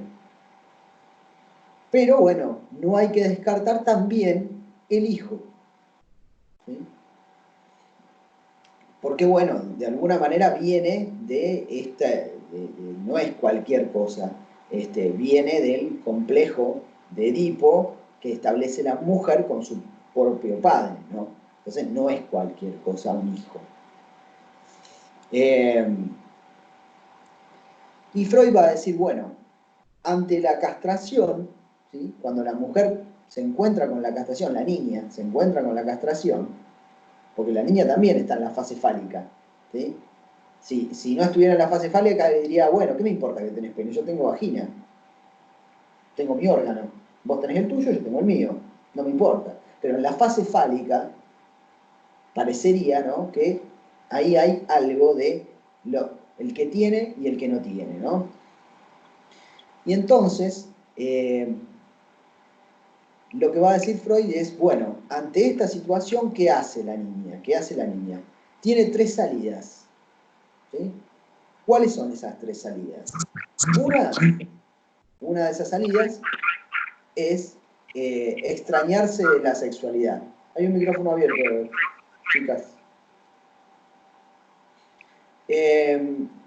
Pero bueno, no hay que descartar también el hijo. ¿Sí? Porque bueno, de alguna manera viene de esta, no es cualquier cosa, viene del complejo de Edipo que establece la mujer con su propio padre, ¿no? Entonces no es cualquier cosa un hijo. Y Freud va a decir, bueno, ante la castración, ¿sí? Cuando la mujer se encuentra con la castración, la niña se encuentra con la castración, porque la niña también está en la fase fálica, ¿sí? Si no estuviera en la fase fálica, diría, bueno, ¿qué me importa que tenés pene? Yo tengo vagina, tengo mi órgano, vos tenés el tuyo, yo tengo el mío, no me importa. Pero en la fase fálica, parecería, ¿no?, que ahí hay algo de el que tiene y el que no tiene, ¿no? Y entonces, lo que va a decir Freud es, bueno, ante esta situación, ¿qué hace la niña? ¿Qué hace la niña? Tiene tres salidas. ¿Sí? ¿Cuáles son esas tres salidas? Una de esas salidas es extrañarse de la sexualidad. Hay un micrófono abierto, chicas.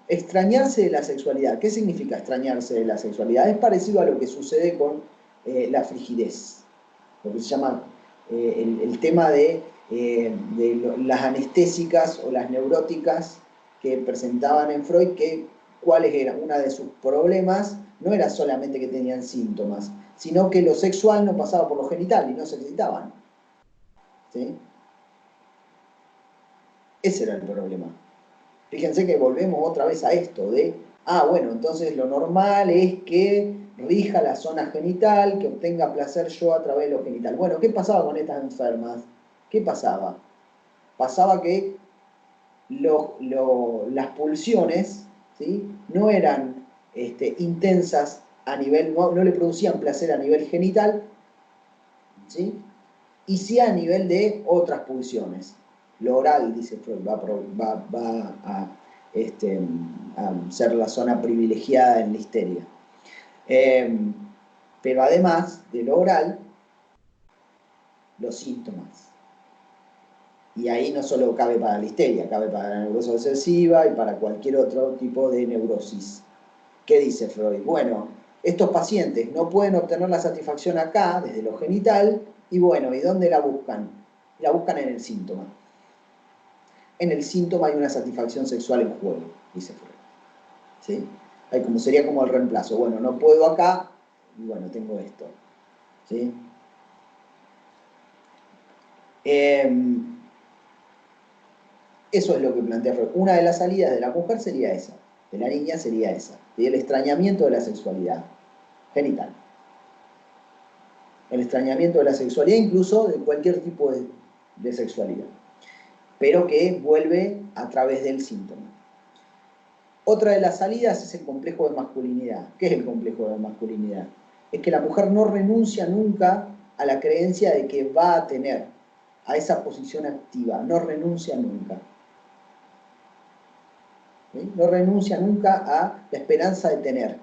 Extrañarse de la sexualidad. ¿Qué significa extrañarse de la sexualidad? Es parecido a lo que sucede con la frigidez, lo que se llama el tema de las anestésicas o las neuróticas que presentaban en Freud que cuáles eran, una de sus problemas no era solamente que tenían síntomas, sino que lo sexual no pasaba por lo genital y no se excitaban. ¿Sí? Ese era el problema. Fíjense que volvemos otra vez a esto de, bueno, entonces lo normal es que rija la zona genital, que obtenga placer yo a través de lo genital. Bueno, ¿qué pasaba con estas enfermas? ¿Qué pasaba? Pasaba que las pulsiones, ¿sí?, no eran intensas a nivel, no le producían placer a nivel genital, ¿sí?, y sí a nivel de otras pulsiones. Lo oral, dice Freud, va a ser la zona privilegiada en la histeria. Pero además de lo oral, los síntomas. Y ahí no solo cabe para la histeria, cabe para la neurosis obsesiva y para cualquier otro tipo de neurosis. ¿Qué dice Freud? Bueno, estos pacientes no pueden obtener la satisfacción acá, desde lo genital, y bueno, ¿y dónde la buscan? La buscan en el síntoma. En el síntoma hay una satisfacción sexual en juego, dice Freud. ¿Sí? Sería como el reemplazo. Bueno, no puedo acá, y bueno, tengo esto. ¿Sí? Eso es lo que plantea Freud. Una de las salidas de la mujer sería esa, de la niña sería esa, y el extrañamiento de la sexualidad genital. El extrañamiento de la sexualidad, incluso de cualquier tipo de sexualidad, pero que vuelve a través del síntoma. Otra de las salidas es el complejo de masculinidad. ¿Qué es el complejo de masculinidad? Es que la mujer no renuncia nunca a la creencia de que va a tener, a esa posición activa, no renuncia nunca. ¿Sí? No renuncia nunca a la esperanza de tener.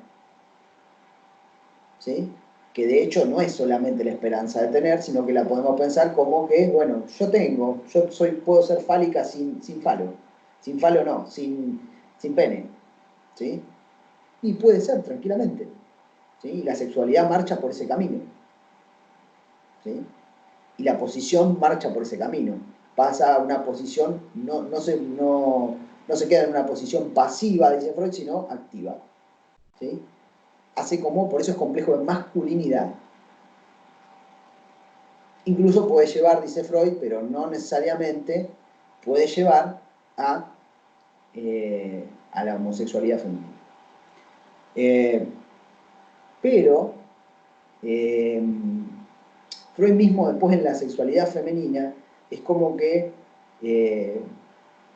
¿Sí? Que de hecho no es solamente la esperanza de tener, sino que la podemos pensar como que, bueno, yo puedo ser fálica sin falo. Sin falo no, sin pene. ¿Sí? Y puede ser, tranquilamente. ¿Sí? Y la sexualidad marcha por ese camino. ¿Sí? Y la posición marcha por ese camino. Pasa a una posición, no se queda en una posición pasiva, dice Freud, sino activa. ¿Sí? Por eso es complejo de masculinidad. Incluso puede llevar, dice Freud, pero no necesariamente, puede llevar a la homosexualidad femenina. Pero Freud mismo después en la sexualidad femenina es como que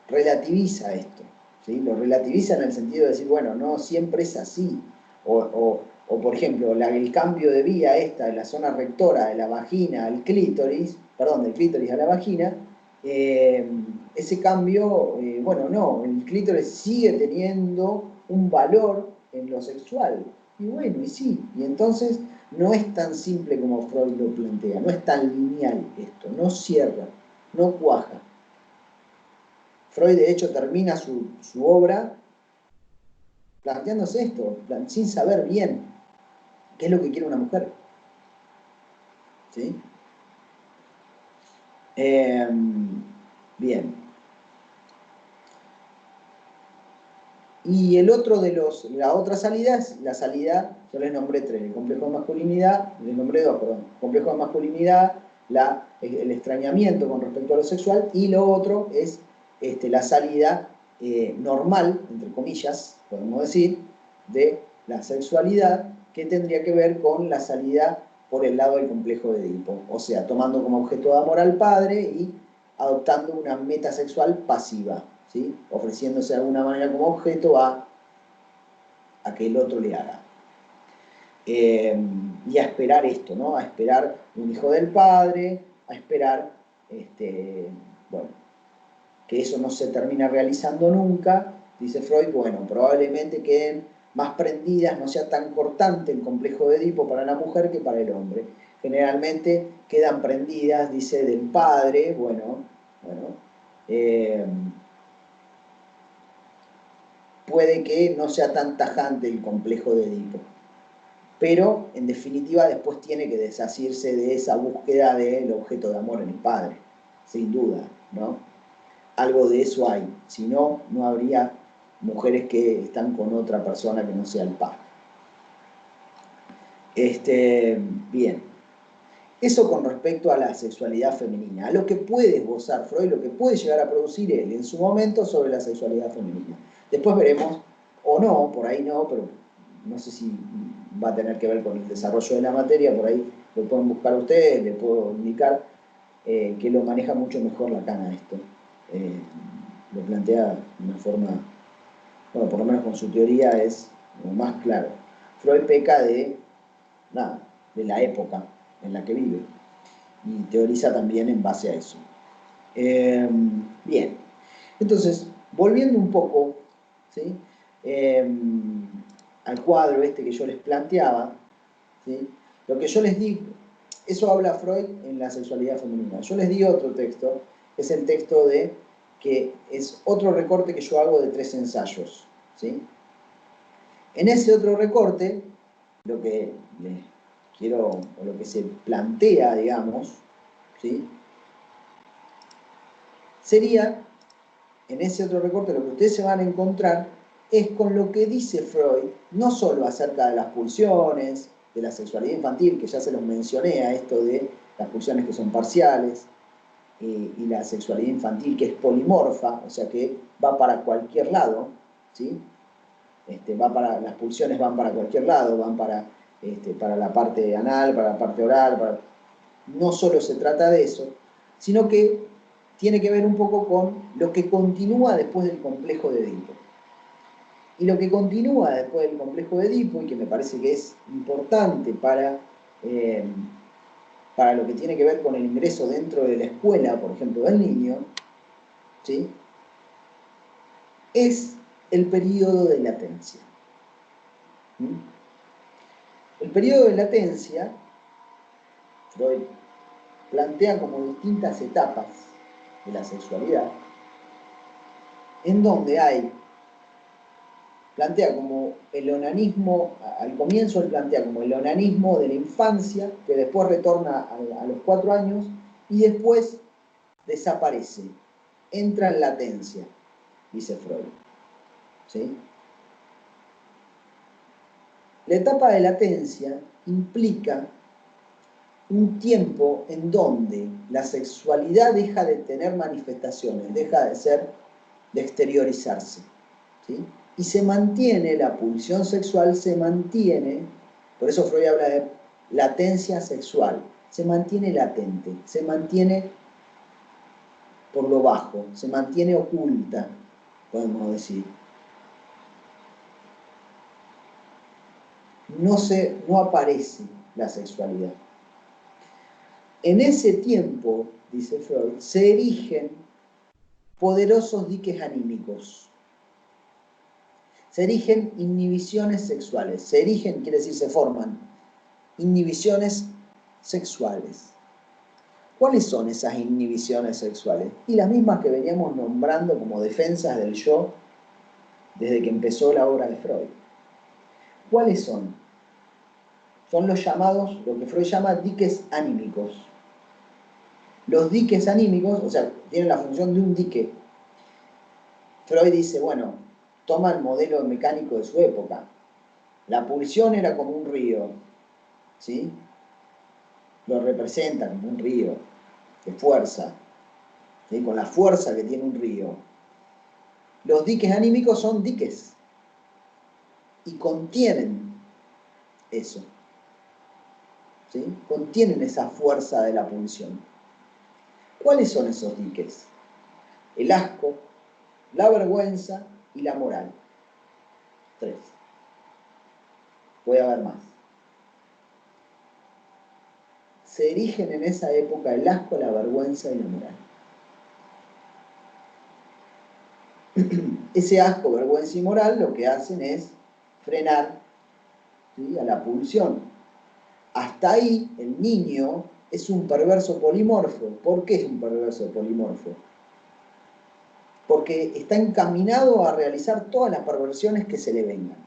relativiza esto, ¿sí? Lo relativiza en el sentido de decir, bueno, no siempre es así. O por ejemplo, el cambio de vía de la zona rectora de la vagina al clítoris, perdón, del clítoris a la vagina, ese cambio, bueno, no, el clítoris sigue teniendo un valor en lo sexual. Y bueno, y sí, y entonces no es tan simple como Freud lo plantea, no es tan lineal esto, no cierra, no cuaja. Freud de hecho termina su obra planteándose esto, sin saber bien qué es lo que quiere una mujer. ¿Sí? Bien. Y el otro la otra salida es la salida, yo les nombré 3, el complejo de masculinidad, les nombré 2, perdón, complejo de masculinidad, el extrañamiento con respecto a lo sexual, y lo otro es la salida normal, entre comillas, podemos decir, de la sexualidad, que tendría que ver con la salida por el lado del complejo de Edipo, o sea, tomando como objeto de amor al padre y adoptando una meta sexual pasiva, ¿sí? Ofreciéndose de alguna manera como objeto a que el otro le haga. Y a esperar esto, ¿no? A esperar un hijo del padre, a esperar, bueno, que eso no se termina realizando nunca, dice Freud, bueno, probablemente queden más prendidas, no sea tan cortante el complejo de Edipo para la mujer que para el hombre. Generalmente quedan prendidas, dice, del padre, puede que no sea tan tajante el complejo de Edipo. Pero, en definitiva, después tiene que deshacerse de esa búsqueda del objeto de amor en el padre, sin duda, ¿no? Algo de eso hay, si no, no habría mujeres que están con otra persona que no sea el padre. Bien. Eso con respecto a la sexualidad femenina, a lo que puede esbozar Freud, lo que puede llegar a producir él en su momento sobre la sexualidad femenina. Después veremos, o no, por ahí no, pero no sé si va a tener que ver con el desarrollo de la materia, por ahí lo pueden buscar ustedes, les puedo indicar que lo maneja mucho mejor Lacan esto. Lo plantea de una forma, bueno, por lo menos con su teoría es más claro. Freud peca de la época en la que vive y teoriza también en base a eso. Bien, entonces, volviendo un poco, ¿sí? Al cuadro este que yo les planteaba, ¿sí? Lo que yo les digo, eso habla Freud en la sexualidad femenina. Yo les di otro texto, es el texto de, que es otro recorte que yo hago de 3 ensayos, ¿sí? En ese otro recorte, lo que les quiero, o lo que se plantea, digamos, ¿sí? Sería, en ese otro recorte, lo que ustedes se van a encontrar es con lo que dice Freud, no solo acerca de las pulsiones, de la sexualidad infantil, que ya se los mencioné a esto de las pulsiones que son parciales, y la sexualidad infantil que es polimorfa, o sea que va para cualquier lado, ¿sí? Las pulsiones van para cualquier lado, van para la parte anal, para la parte oral, no solo se trata de eso, sino que tiene que ver un poco con lo que continúa después del complejo de Edipo. Y lo que continúa después del complejo de Edipo, y que me parece que es importante para lo que tiene que ver con el ingreso dentro de la escuela, por ejemplo, del niño, ¿sí? Es el periodo de latencia. El periodo de latencia, Freud plantea como distintas etapas de la sexualidad, en donde plantea como el onanismo, al comienzo él plantea como el onanismo de la infancia, que después retorna a los 4 años, y después desaparece, entra en latencia, dice Freud. ¿Sí? La etapa de latencia implica un tiempo en donde la sexualidad deja de tener manifestaciones, deja de exteriorizarse, ¿sí? Y se mantiene, la pulsión sexual se mantiene, por eso Freud habla de latencia sexual, se mantiene latente, se mantiene por lo bajo, se mantiene oculta, podemos decir. No aparece la sexualidad. En ese tiempo, dice Freud, se erigen poderosos diques anímicos. Se erigen inhibiciones sexuales. Se erigen quiere decir se forman inhibiciones sexuales. ¿Cuáles son esas inhibiciones sexuales? Y las mismas que veníamos nombrando como defensas del yo desde que empezó la obra de Freud. ¿Cuáles son? Son los llamados, lo que Freud llama diques anímicos. Los diques anímicos, o sea, tienen la función de un dique. Freud dice, bueno, toma el modelo mecánico de su época. La pulsión era como un río, ¿sí? Lo representa como un río de fuerza, ¿sí? Con la fuerza que tiene un río. Los diques anímicos son diques y contienen eso, ¿sí? Contienen esa fuerza de la pulsión. ¿Cuáles son esos diques? El asco, la vergüenza y la moral. 3. Puede haber más. Se erigen en esa época el asco, la vergüenza y la moral. Ese asco, vergüenza y moral lo que hacen es frenar, ¿sí?, a la pulsión. Hasta ahí el niño es un perverso polimorfo. ¿Por qué es un perverso polimorfo? Porque está encaminado a realizar todas las perversiones que se le vengan.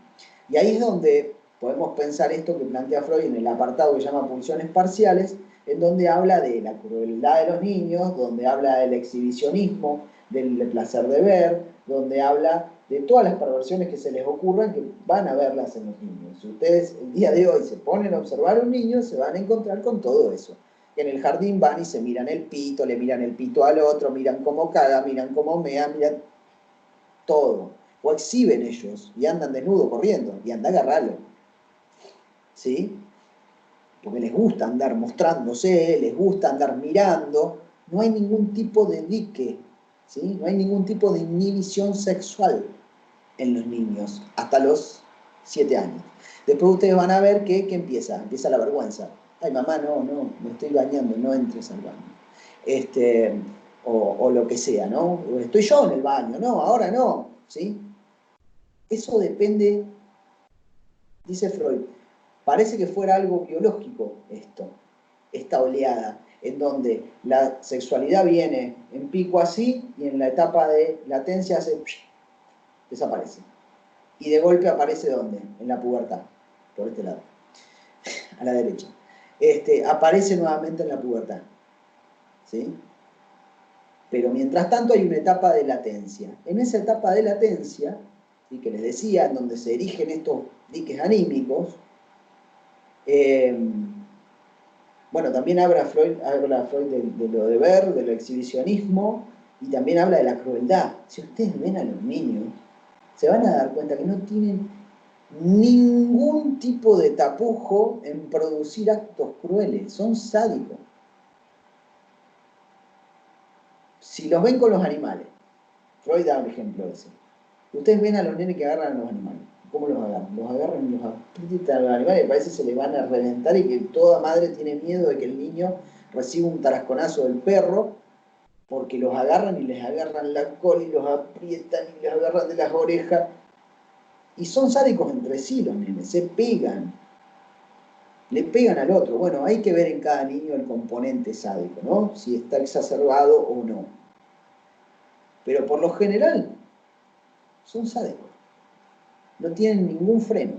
Y ahí es donde podemos pensar esto que plantea Freud en el apartado que llama pulsiones parciales, en donde habla de la crueldad de los niños, donde habla del exhibicionismo, del placer de ver, donde habla de todas las perversiones que se les ocurran, que van a verlas en los niños. Si ustedes el día de hoy se ponen a observar a un niño, se van a encontrar con todo eso. En el jardín van y se miran el pito, le miran el pito al otro, miran cómo caga, miran cómo mea, miran todo. O exhiben ellos y andan desnudo corriendo, y anda a agarrarlo. ¿Sí? Porque les gusta andar mostrándose, les gusta andar mirando. No hay ningún tipo de dique, ¿sí? No hay ningún tipo de inhibición sexual en los niños, hasta los 7 años. Después ustedes van a ver que empieza la vergüenza. Ay, mamá, no, me estoy bañando, no entres al baño. O lo que sea, ¿no? O estoy yo en el baño, no, ahora no, ¿sí? Eso depende, dice Freud, parece que fuera algo biológico esto, esta oleada, en donde la sexualidad viene en pico así y en la etapa de latencia desaparece. Y de golpe aparece ¿dónde? En la pubertad, por este lado, a la derecha. Aparece nuevamente en la pubertad, ¿sí? Pero mientras tanto hay una etapa de latencia. En esa etapa de latencia, ¿sí?, que les decía, en donde se erigen estos diques anímicos, bueno, también habla Freud de lo de ver, del exhibicionismo, y también habla de la crueldad. Si ustedes ven a los niños, se van a dar cuenta que no tienen ningún tipo de tapujo en producir actos crueles, son sádicos. Si los ven con los animales, Freud da un ejemplo de ese. Ustedes ven a los nenes que agarran a los animales. ¿Cómo los agarran? Los agarran y los aprietan a los animales y parece que se les van a reventar y que toda madre tiene miedo de que el niño reciba un tarasconazo del perro porque los agarran y les agarran la cola y los aprietan y les agarran de las orejas. Y son sádicos entre sí los nenes, se pegan. Le pegan al otro. Bueno, hay que ver en cada niño el componente sádico, ¿no? Si está exacerbado o no. Pero por lo general, son sádicos. No tienen ningún freno.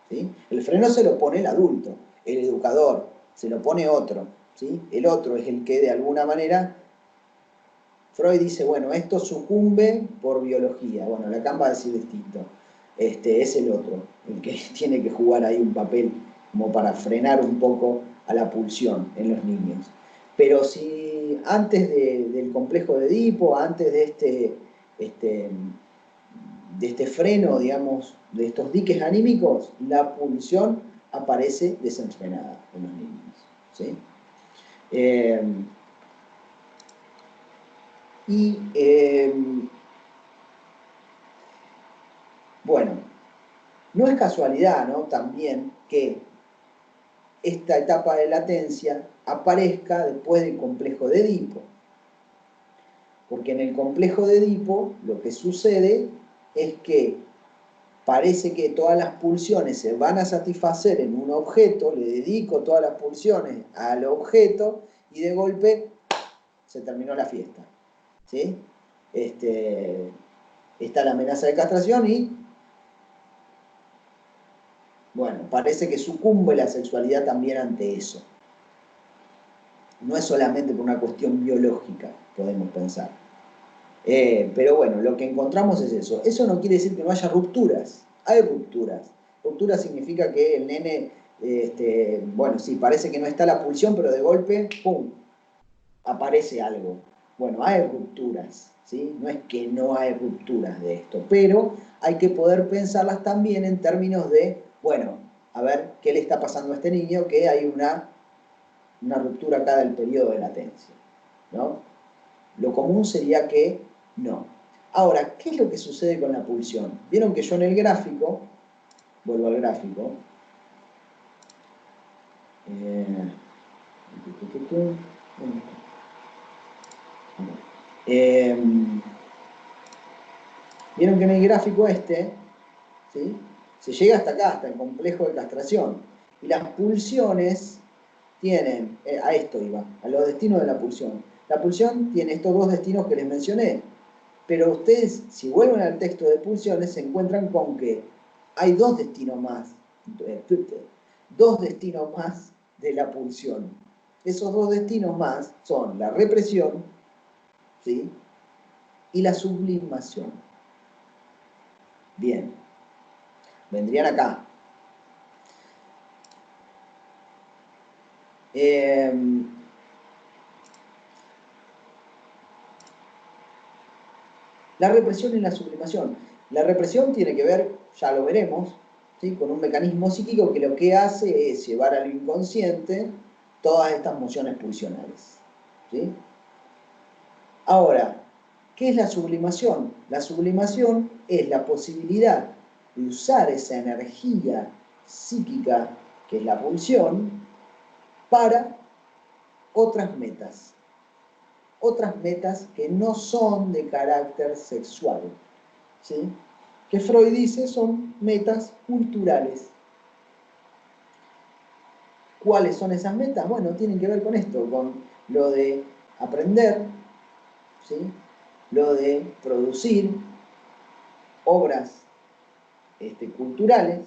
¿Sí? El freno se lo pone el adulto, el educador, se lo pone otro. ¿Sí? El otro es el que de alguna manera, Freud dice, bueno, esto sucumbe por biología. Bueno, Lacan va a decir distinto. Es el otro, el que tiene que jugar ahí un papel como para frenar un poco a la pulsión en los niños. Pero si antes del complejo de Edipo, antes de este freno, digamos, de estos diques anímicos, la pulsión aparece desenfrenada en los niños. ¿Sí? Bueno, no es casualidad, ¿no?, también que esta etapa de latencia aparezca después del complejo de Edipo. Porque en el complejo de Edipo lo que sucede es que parece que todas las pulsiones se van a satisfacer en un objeto, le dedico todas las pulsiones al objeto y de golpe se terminó la fiesta. ¿Sí? Está la amenaza de castración y, bueno, parece que sucumbe la sexualidad también ante eso. No es solamente por una cuestión biológica, podemos pensar. Pero bueno, lo que encontramos es eso. Eso no quiere decir que no haya rupturas. Hay rupturas. Ruptura significa que el nene, bueno, sí, parece que no está la pulsión, pero de golpe, ¡pum!, aparece algo. Bueno, hay rupturas, ¿sí? No es que no hay rupturas de esto, pero hay que poder pensarlas también en términos de, bueno, a ver qué le está pasando a este niño, que hay una ruptura acá del periodo de latencia, ¿no? Lo común sería que no. Ahora, ¿qué es lo que sucede con la pulsión? Vieron que yo en el gráfico, vuelvo al gráfico, vieron que en el gráfico ¿sí?, se llega hasta acá, hasta el complejo de castración. Y las pulsiones tienen, a esto iba, a los destinos de la pulsión. La pulsión tiene estos dos destinos que les mencioné. Pero ustedes, si vuelven al texto de pulsiones, se encuentran con que hay dos destinos más de la pulsión. Esos dos destinos más son la represión, ¿sí?, y la sublimación. Bien, vendrían acá. La represión y la sublimación. La represión tiene que ver, ya lo veremos, ¿sí? Con un mecanismo psíquico que lo que hace es llevar al inconsciente todas estas mociones pulsionales. ¿Sí? Ahora, ¿qué es la sublimación? La sublimación es la posibilidad de usar esa energía psíquica, que es la pulsión, para otras metas que no son de carácter sexual, ¿sí? Que Freud dice son metas culturales. ¿Cuáles son esas metas? Bueno, tienen que ver con esto, con lo de aprender, ¿sí? Lo de producir obras culturales.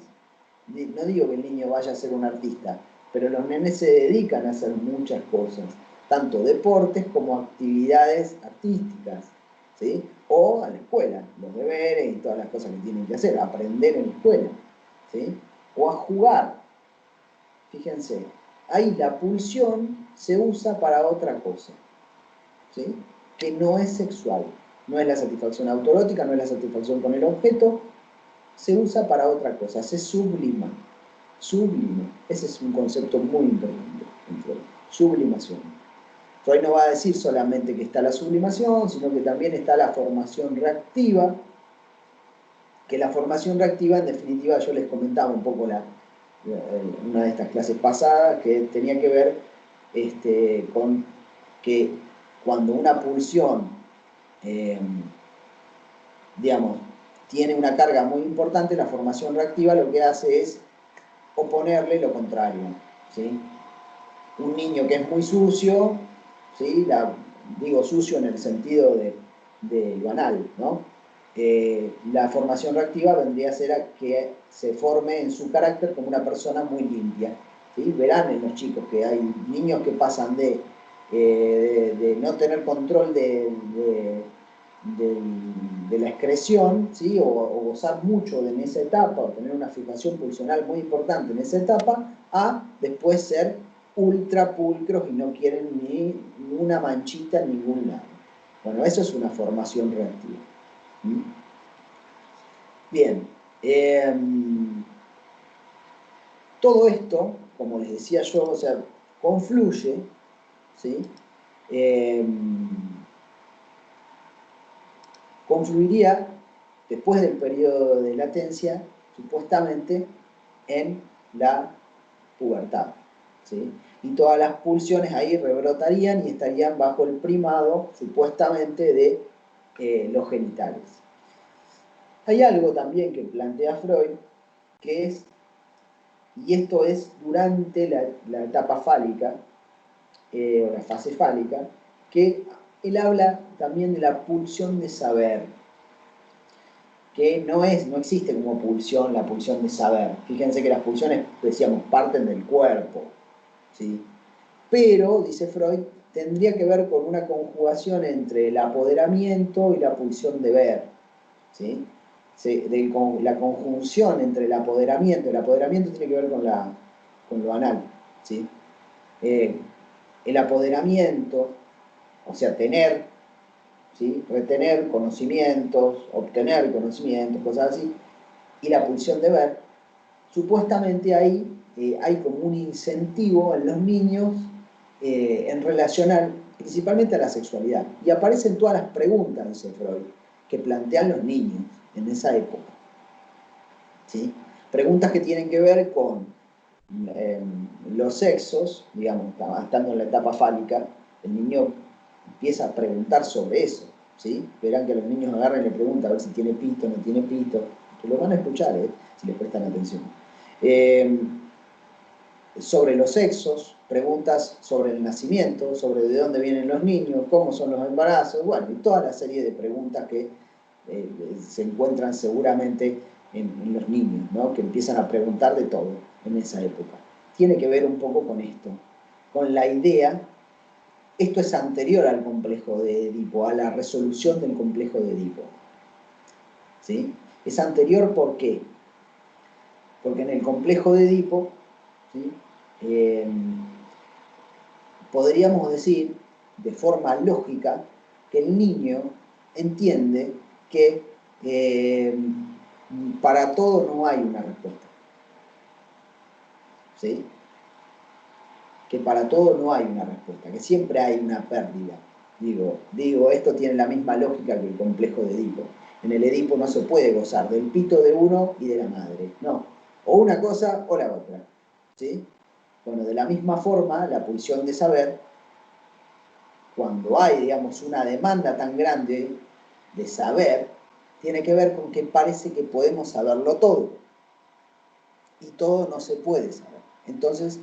No digo que el niño vaya a ser un artista, pero los nenes se dedican a hacer muchas cosas, tanto deportes como actividades artísticas, ¿sí? O a la escuela, los deberes y todas las cosas que tienen que hacer, aprender en la escuela, ¿sí? O a jugar. Fíjense, ahí la pulsión se usa para otra cosa, ¿sí? Que no es sexual. No es la satisfacción autoerótica, no es la satisfacción con el objeto, se usa para otra cosa, se sublima. Sublima. Ese es un concepto muy importante en Freud. Sublimación. Freud no va a decir solamente que está la sublimación, sino que también está la formación reactiva, que la formación reactiva, en definitiva, yo les comentaba un poco una de estas clases pasadas, que tenía que ver con que cuando una pulsión, eh, digamos, tiene una carga muy importante, la formación reactiva lo que hace es oponerle lo contrario, ¿sí? Un niño que es muy sucio, ¿sí? Digo sucio en el sentido de lo anal, ¿no? La formación reactiva vendría a ser a que se forme en su carácter como una persona muy limpia, ¿sí? Verán en los chicos que hay niños que pasan de no tener control de la excreción, ¿sí? O gozar mucho en esa etapa, o tener una fijación pulsional muy importante en esa etapa, a después ser ultra pulcros y no quieren ni una manchita en ningún lado. Bueno, eso es una formación reactiva. ¿Mm? Bien. Todo esto, como les decía yo, o sea, confluye, ¿sí? Confluiría después del periodo de latencia, supuestamente, en la pubertad, ¿sí? Y todas las pulsiones ahí rebrotarían y estarían bajo el primado, supuestamente, de los genitales. Hay algo también que plantea Freud, que es, y esto es durante la etapa fálica, o la fase fálica, que él habla también de la pulsión de saber, que no existe como pulsión la pulsión de saber. Fíjense que las pulsiones, decíamos, parten del cuerpo, ¿sí? Pero, dice Freud, tendría que ver con una conjugación entre el apoderamiento y la pulsión de ver, ¿sí? La conjunción entre el apoderamiento tiene que ver con lo anal, ¿sí? El apoderamiento, o sea, tener, ¿sí? Retener conocimientos, obtener conocimientos, cosas así, y la pulsión de ver, supuestamente ahí hay como un incentivo en los niños en relación principalmente a la sexualidad. Y aparecen todas las preguntas, dice Freud, que plantean los niños en esa época, ¿sí? Preguntas que tienen que ver con los sexos, digamos, estando en la etapa fálica, el niño empieza a preguntar sobre eso, ¿sí? Verán que los niños agarran y le preguntan a ver si tiene pito o no tiene pito, que lo van a escuchar, si les prestan atención. Sobre los sexos, preguntas sobre el nacimiento, sobre de dónde vienen los niños, cómo son los embarazos, bueno, y toda la serie de preguntas que se encuentran seguramente en los niños, ¿no? Que empiezan a preguntar de todo en esa época. Tiene que ver un poco con esto, con la idea, esto es anterior al complejo de Edipo, a la resolución del complejo de Edipo, ¿sí? Es anterior, ¿por qué? Porque en el complejo de Edipo, ¿sí? Podríamos decir, de forma lógica, que el niño entiende que para todo no hay una respuesta. ¿Sí? Que para todo no hay una respuesta, que siempre hay una pérdida. Digo, esto tiene la misma lógica que el complejo de Edipo. En el Edipo no se puede gozar del pito de uno y de la madre, no. O una cosa o la otra. ¿Sí? Bueno, de la misma forma, la pulsión de saber, cuando hay, digamos, una demanda tan grande de saber, tiene que ver con que parece que podemos saberlo todo. Y todo no se puede saber. Entonces,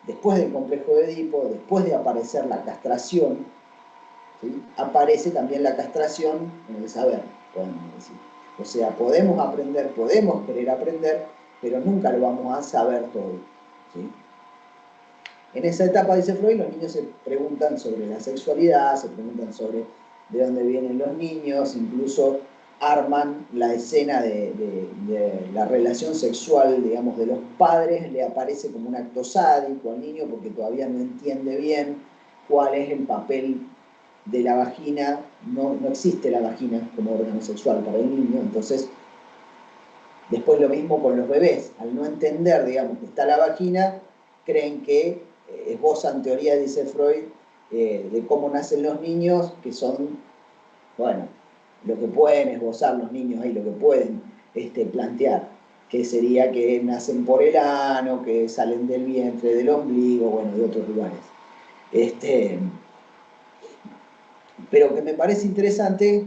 después del complejo de Edipo, después de aparecer la castración, ¿sí? Aparece también la castración en el saber, podemos decir. O sea, podemos aprender, podemos querer aprender, pero nunca lo vamos a saber todo. ¿Sí? En esa etapa, dice Freud, los niños se preguntan sobre la sexualidad, se preguntan sobre de dónde vienen los niños, incluso arman la escena de la relación sexual, digamos, de los padres, le aparece como un acto sádico al niño porque todavía no entiende bien cuál es el papel de la vagina. No existe la vagina como órgano sexual para el niño, entonces después lo mismo con los bebés, al no entender, digamos, que está la vagina, creen que esbozan teoría, dice Freud, de cómo nacen los niños, que son, bueno, lo que pueden esbozar los niños ahí, lo que pueden plantear, que sería que nacen por el ano, que salen del vientre, del ombligo, bueno, de otros lugares. Pero que me parece interesante,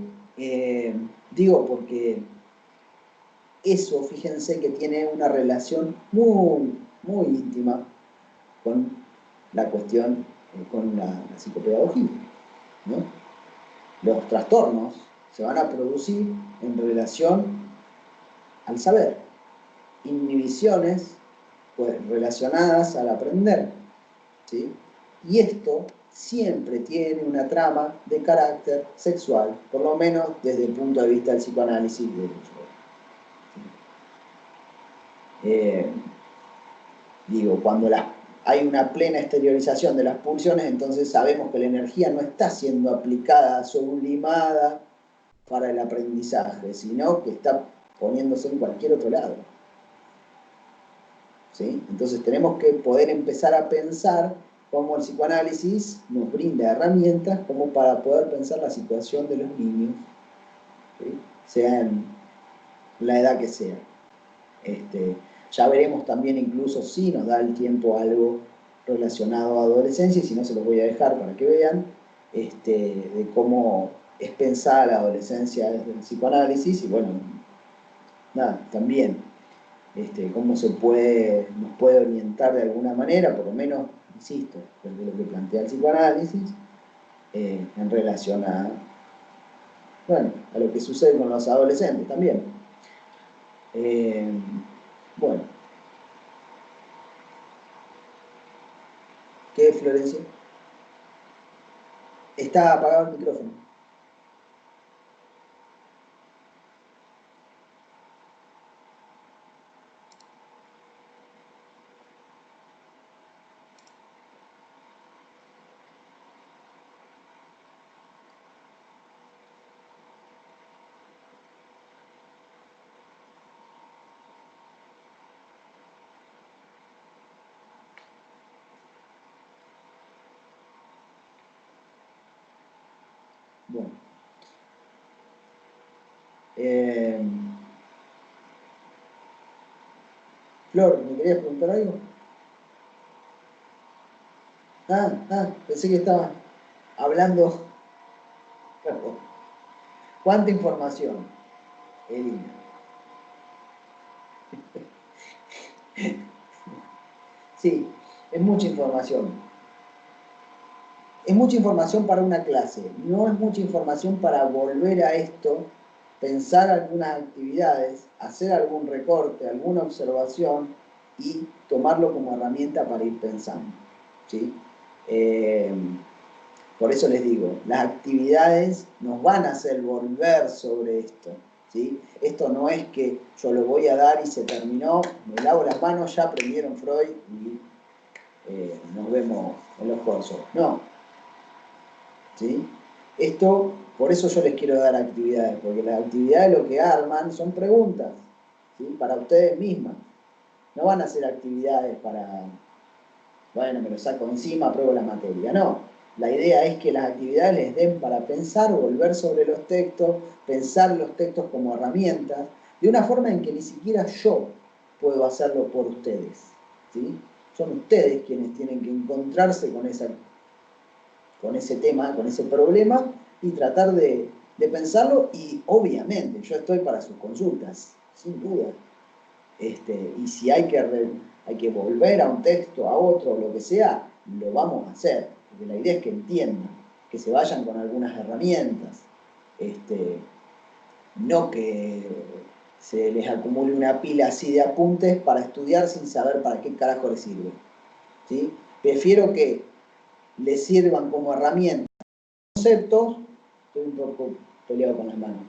digo, porque eso, fíjense que tiene una relación muy, muy íntima con la cuestión, con la psicopedagogía, ¿no? Los trastornos se van a producir en relación al saber, inhibiciones pues, relacionadas al aprender, ¿sí? Y esto siempre tiene una trama de carácter sexual, por lo menos desde el punto de vista del psicoanálisis de digo, cuando hay una plena exteriorización de las pulsiones, entonces sabemos que la energía no está siendo aplicada, sublimada para el aprendizaje, sino que está poniéndose en cualquier otro lado. ¿Sí? Entonces tenemos que poder empezar a pensar cómo el psicoanálisis nos brinda herramientas como para poder pensar la situación de los niños, ¿sí? Sea en la edad que sea. Ya veremos también incluso si nos da el tiempo algo relacionado a adolescencia, y si no se los voy a dejar para que vean, de cómo es pensada la adolescencia desde el psicoanálisis, y bueno, nada, también cómo nos puede orientar de alguna manera, por lo menos, insisto, desde lo que plantea el psicoanálisis, en relación a, bueno, a lo que sucede con los adolescentes también. Bueno, ¿qué, Florencia? Está apagado el micrófono. Bueno. Flor, ¿me querías preguntar algo? Pensé que estaba hablando. Perdón. ¿Cuánta información, Elina? Sí, es mucha información. Es mucha información para una clase, no es mucha información para volver a esto, pensar algunas actividades, hacer algún recorte, alguna observación y tomarlo como herramienta para ir pensando, ¿sí? Por eso les digo, las actividades nos van a hacer volver sobre esto, ¿sí? Esto no es que yo lo voy a dar y se terminó, me lavo las manos, ya aprendieron Freud y nos vemos en los cursos. No, ¿sí? Esto, por eso yo les quiero dar actividades, porque las actividades lo que arman son preguntas, ¿sí? Para ustedes mismas. No van a hacer actividades para, bueno, me lo saco encima, apruebo la materia. No, la idea es que las actividades les den para pensar, volver sobre los textos, pensar los textos como herramientas, de una forma en que ni siquiera yo puedo hacerlo por ustedes, ¿sí? Son ustedes quienes tienen que encontrarse con ese tema, con ese problema y tratar de pensarlo, y obviamente yo estoy para sus consultas, sin duda. Y si hay que volver a un texto, a otro, lo que sea, lo vamos a hacer, porque la idea es que entiendan, que se vayan con algunas herramientas, no que se les acumule una pila así de apuntes para estudiar sin saber para qué carajo les sirve, ¿sí? Prefiero que les sirvan como herramientas conceptos, estoy un poco peleado con las manos,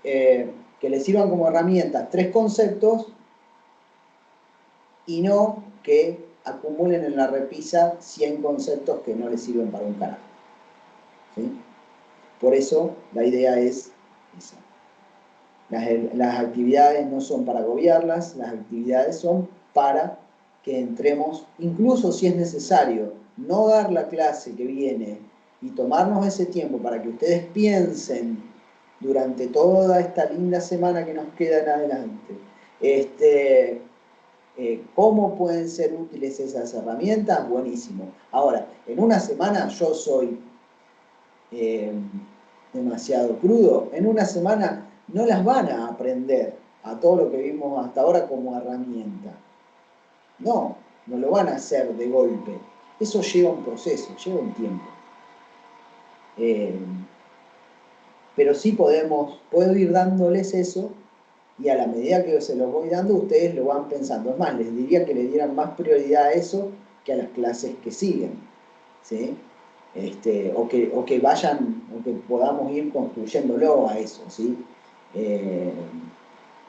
que les sirvan como herramientas 3 conceptos y no que acumulen en la repisa 100 conceptos que no les sirven para un carajo, ¿sí? Por eso la idea es esa. Las actividades no son para agobiarlas, las actividades son para que entremos, incluso si es necesario, no dar la clase que viene y tomarnos ese tiempo para que ustedes piensen durante toda esta linda semana que nos queda en adelante, ¿cómo pueden ser útiles esas herramientas? Buenísimo. Ahora, en una semana yo soy demasiado crudo. En una semana no las van a aprender a todo lo que vimos hasta ahora como herramienta. No, no lo van a hacer de golpe. Eso lleva un proceso, lleva un tiempo. Pero sí puedo ir dándoles eso, y a la medida que se los voy dando, ustedes lo van pensando. Es más, les diría que le dieran más prioridad a eso que a las clases que siguen, ¿sí? O que vayan, o que podamos ir construyéndolo a eso, ¿sí?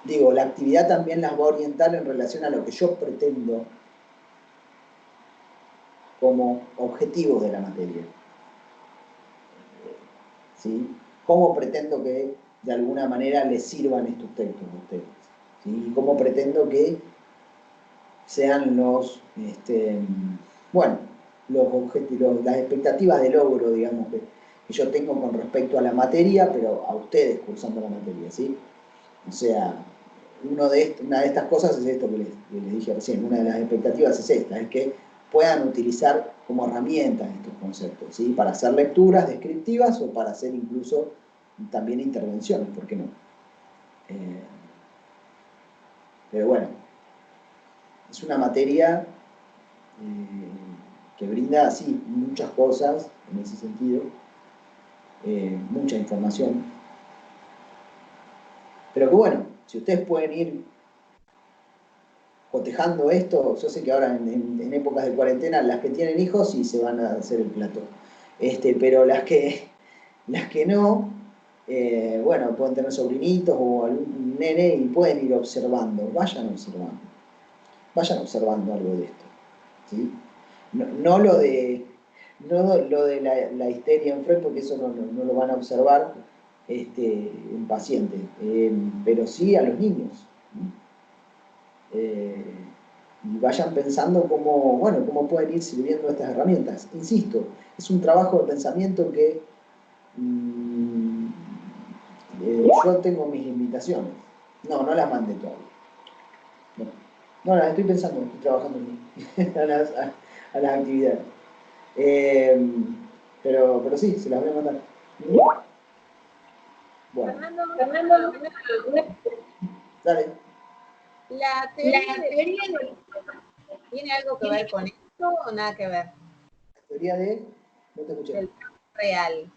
Digo, la actividad también las va a orientar en relación a lo que yo pretendo como objetivo de la materia, ¿sí? ¿Cómo pretendo que de alguna manera les sirvan estos textos a ustedes? ¿Sí? ¿Cómo pretendo que sean bueno, los objetivos, las expectativas de logro, digamos, que yo tengo con respecto a la materia, pero a ustedes cursando la materia, ¿sí? O sea, una de estas cosas es esto que les dije recién, una de las expectativas es esta, es que puedan utilizar como herramientas estos conceptos, ¿sí? Para hacer lecturas descriptivas o para hacer incluso también intervenciones, ¿por qué no? Pero bueno, es una materia que brinda, sí, muchas cosas en ese sentido, mucha información, pero que bueno, si ustedes pueden ir cotejando esto, yo sé que ahora en épocas de cuarentena las que tienen hijos sí se van a hacer el plato, pero las que no, bueno, pueden tener sobrinitos o algún nene y pueden ir observando, vayan observando algo de esto, ¿sí? No lo de la histeria en Freud, porque eso no lo van a observar en pacientes, pero sí a los niños. Y vayan pensando cómo pueden ir sirviendo estas herramientas. Insisto, es un trabajo de pensamiento que yo tengo mis limitaciones. No las mandé todavía. No las estoy pensando, estoy trabajando en mí, a las actividades. Pero sí, se las voy a mandar. Bueno. Fernando, Dale. ¿la teoría tiene algo que ver con esto o nada que ver? Teoría no te escuché. Del real.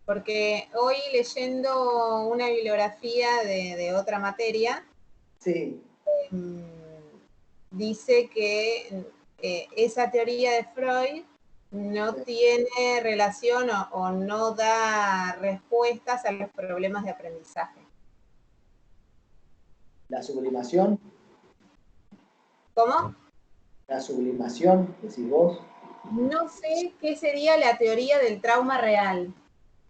Porque hoy leyendo una bibliografía de otra materia, Sí. dice que esa teoría de Freud no tiene relación o no da respuestas a los problemas de aprendizaje. La sublimación. ¿Cómo? La sublimación, decís vos. No sé qué sería la teoría del trauma real.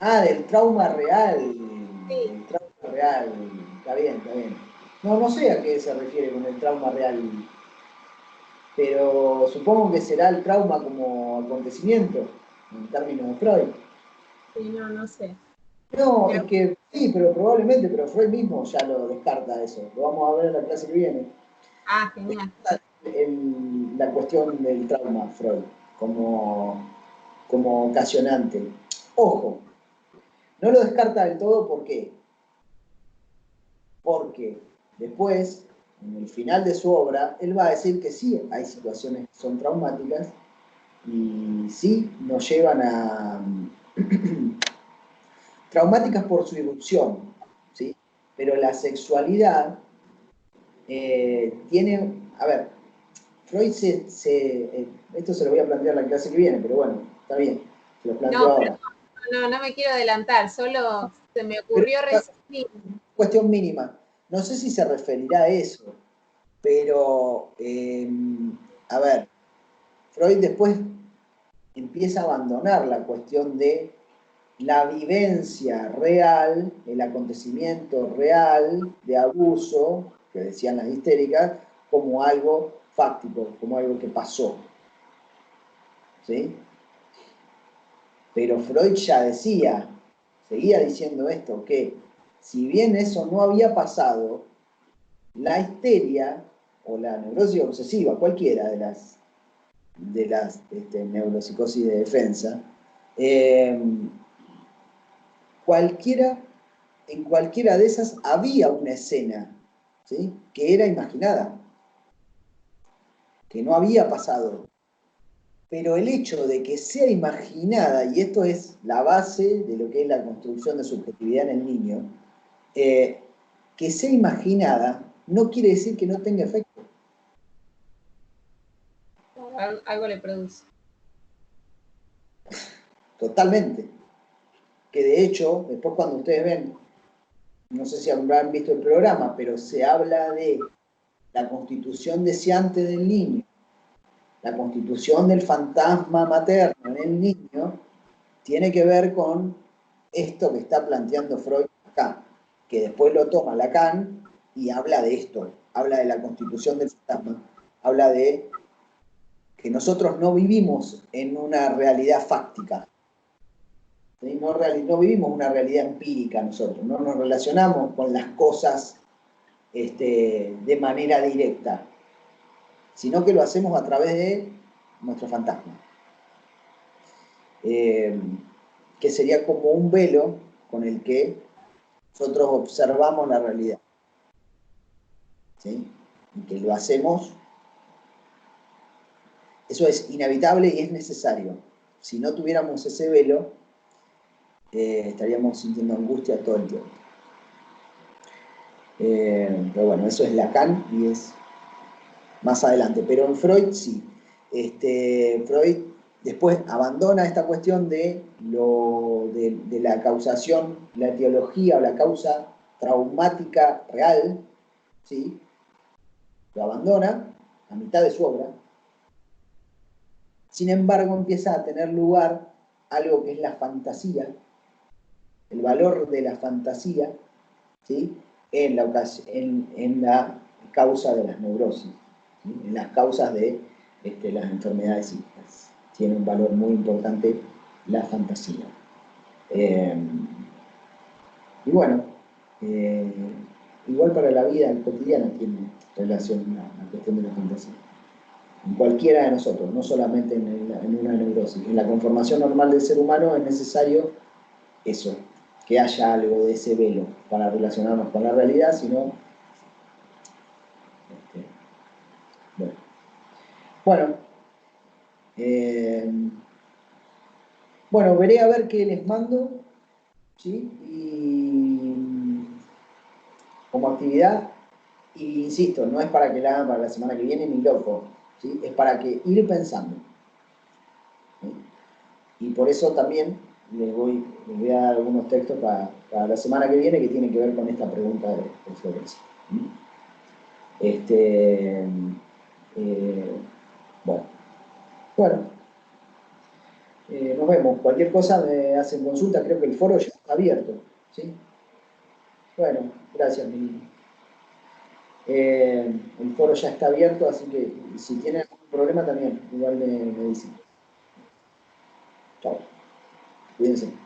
Ah, del trauma real. Sí. El trauma real. Está bien, está bien. No, no sé a qué se refiere con el trauma real, pero supongo que será el trauma como acontecimiento, en términos de Freud. Sí, no, no sé. No, Pero, es que sí, pero probablemente, pero Freud mismo ya lo descarta eso. Lo vamos a ver en la clase que viene. genial. La cuestión del trauma, Freud, como ocasionante. Ojo, no lo descarta del todo, ¿por qué? Porque después, en el final de su obra, él va a decir que sí, hay situaciones que son traumáticas y sí nos llevan a traumáticas por su irrupción, ¿sí? Pero la sexualidad tiene, a ver, Freud esto se lo voy a plantear en la clase que viene, pero bueno, está bien, se lo planteo No, pero ahora. no me quiero adelantar, solo se me Pero ocurrió es recién. cuestión mínima. No sé si se referirá a eso, pero, a ver, Freud después empieza a abandonar la cuestión de la vivencia real, el acontecimiento real de abuso, que decían las histéricas, como algo fáctico, como algo que pasó. ¿Sí? Pero Freud ya decía, seguía diciendo esto, que si bien eso no había pasado, la histeria o la neurosis obsesiva, cualquiera de las neuropsicosis de defensa, eh, en cualquiera de esas había una escena, ¿sí? Que era imaginada, que no había pasado. Pero el hecho de que sea imaginada, y esto es la base de lo que es la construcción de subjetividad en el niño, que sea imaginada no quiere decir que no tenga efecto. Algo le produce. Totalmente. Que de hecho, después cuando ustedes ven, no sé si habrán visto el programa, pero se habla de la constitución deseante del niño, la constitución del fantasma materno en el niño, tiene que ver con esto que está planteando Freud acá, que después lo toma Lacan y habla de esto, habla de la constitución del fantasma, habla de que nosotros no vivimos en una realidad fáctica, ¿sí? No vivimos una realidad empírica nosotros, no nos relacionamos con las cosas de manera directa, sino que lo hacemos a través de nuestro fantasma. Que sería como un velo con el que nosotros observamos la realidad, ¿sí? Y que lo hacemos, eso es inevitable y es necesario. Si no tuviéramos ese velo, estaríamos sintiendo angustia todo el tiempo. Pero bueno, eso es Lacan y es más adelante. Pero en Freud sí. Freud después abandona esta cuestión de la causación, la etiología o la causa traumática real, ¿sí? Lo abandona a mitad de su obra. Sin embargo, empieza a tener lugar algo que es la fantasía, el valor de la fantasía, ¿sí? en la causa de las neurosis, ¿sí? En las causas de las enfermedades psíquicas. Tiene un valor muy importante la fantasía. Y bueno, igual para la vida cotidiana tiene relación la cuestión de la fantasía. En cualquiera de nosotros, no solamente en una neurosis. En la conformación normal del ser humano es necesario eso, que haya algo de ese velo para relacionarnos con la realidad, sino... Bueno, veré a ver qué les mando, ¿sí? Y como actividad, y insisto, no es para que la hagan para la semana que viene ni loco, ¿sí? Es para que ir pensando, ¿sí? Y por eso también les voy a dar algunos textos para la semana que viene que tienen que ver con esta pregunta de Florencia. Bueno, bueno, nos vemos. Cualquier cosa me hacen consulta, creo que el foro ya está abierto. ¿Sí? Bueno, gracias, mi niño. El foro ya está abierto, así que si tienen algún problema también, igual me dicen. Chao. Cuídense.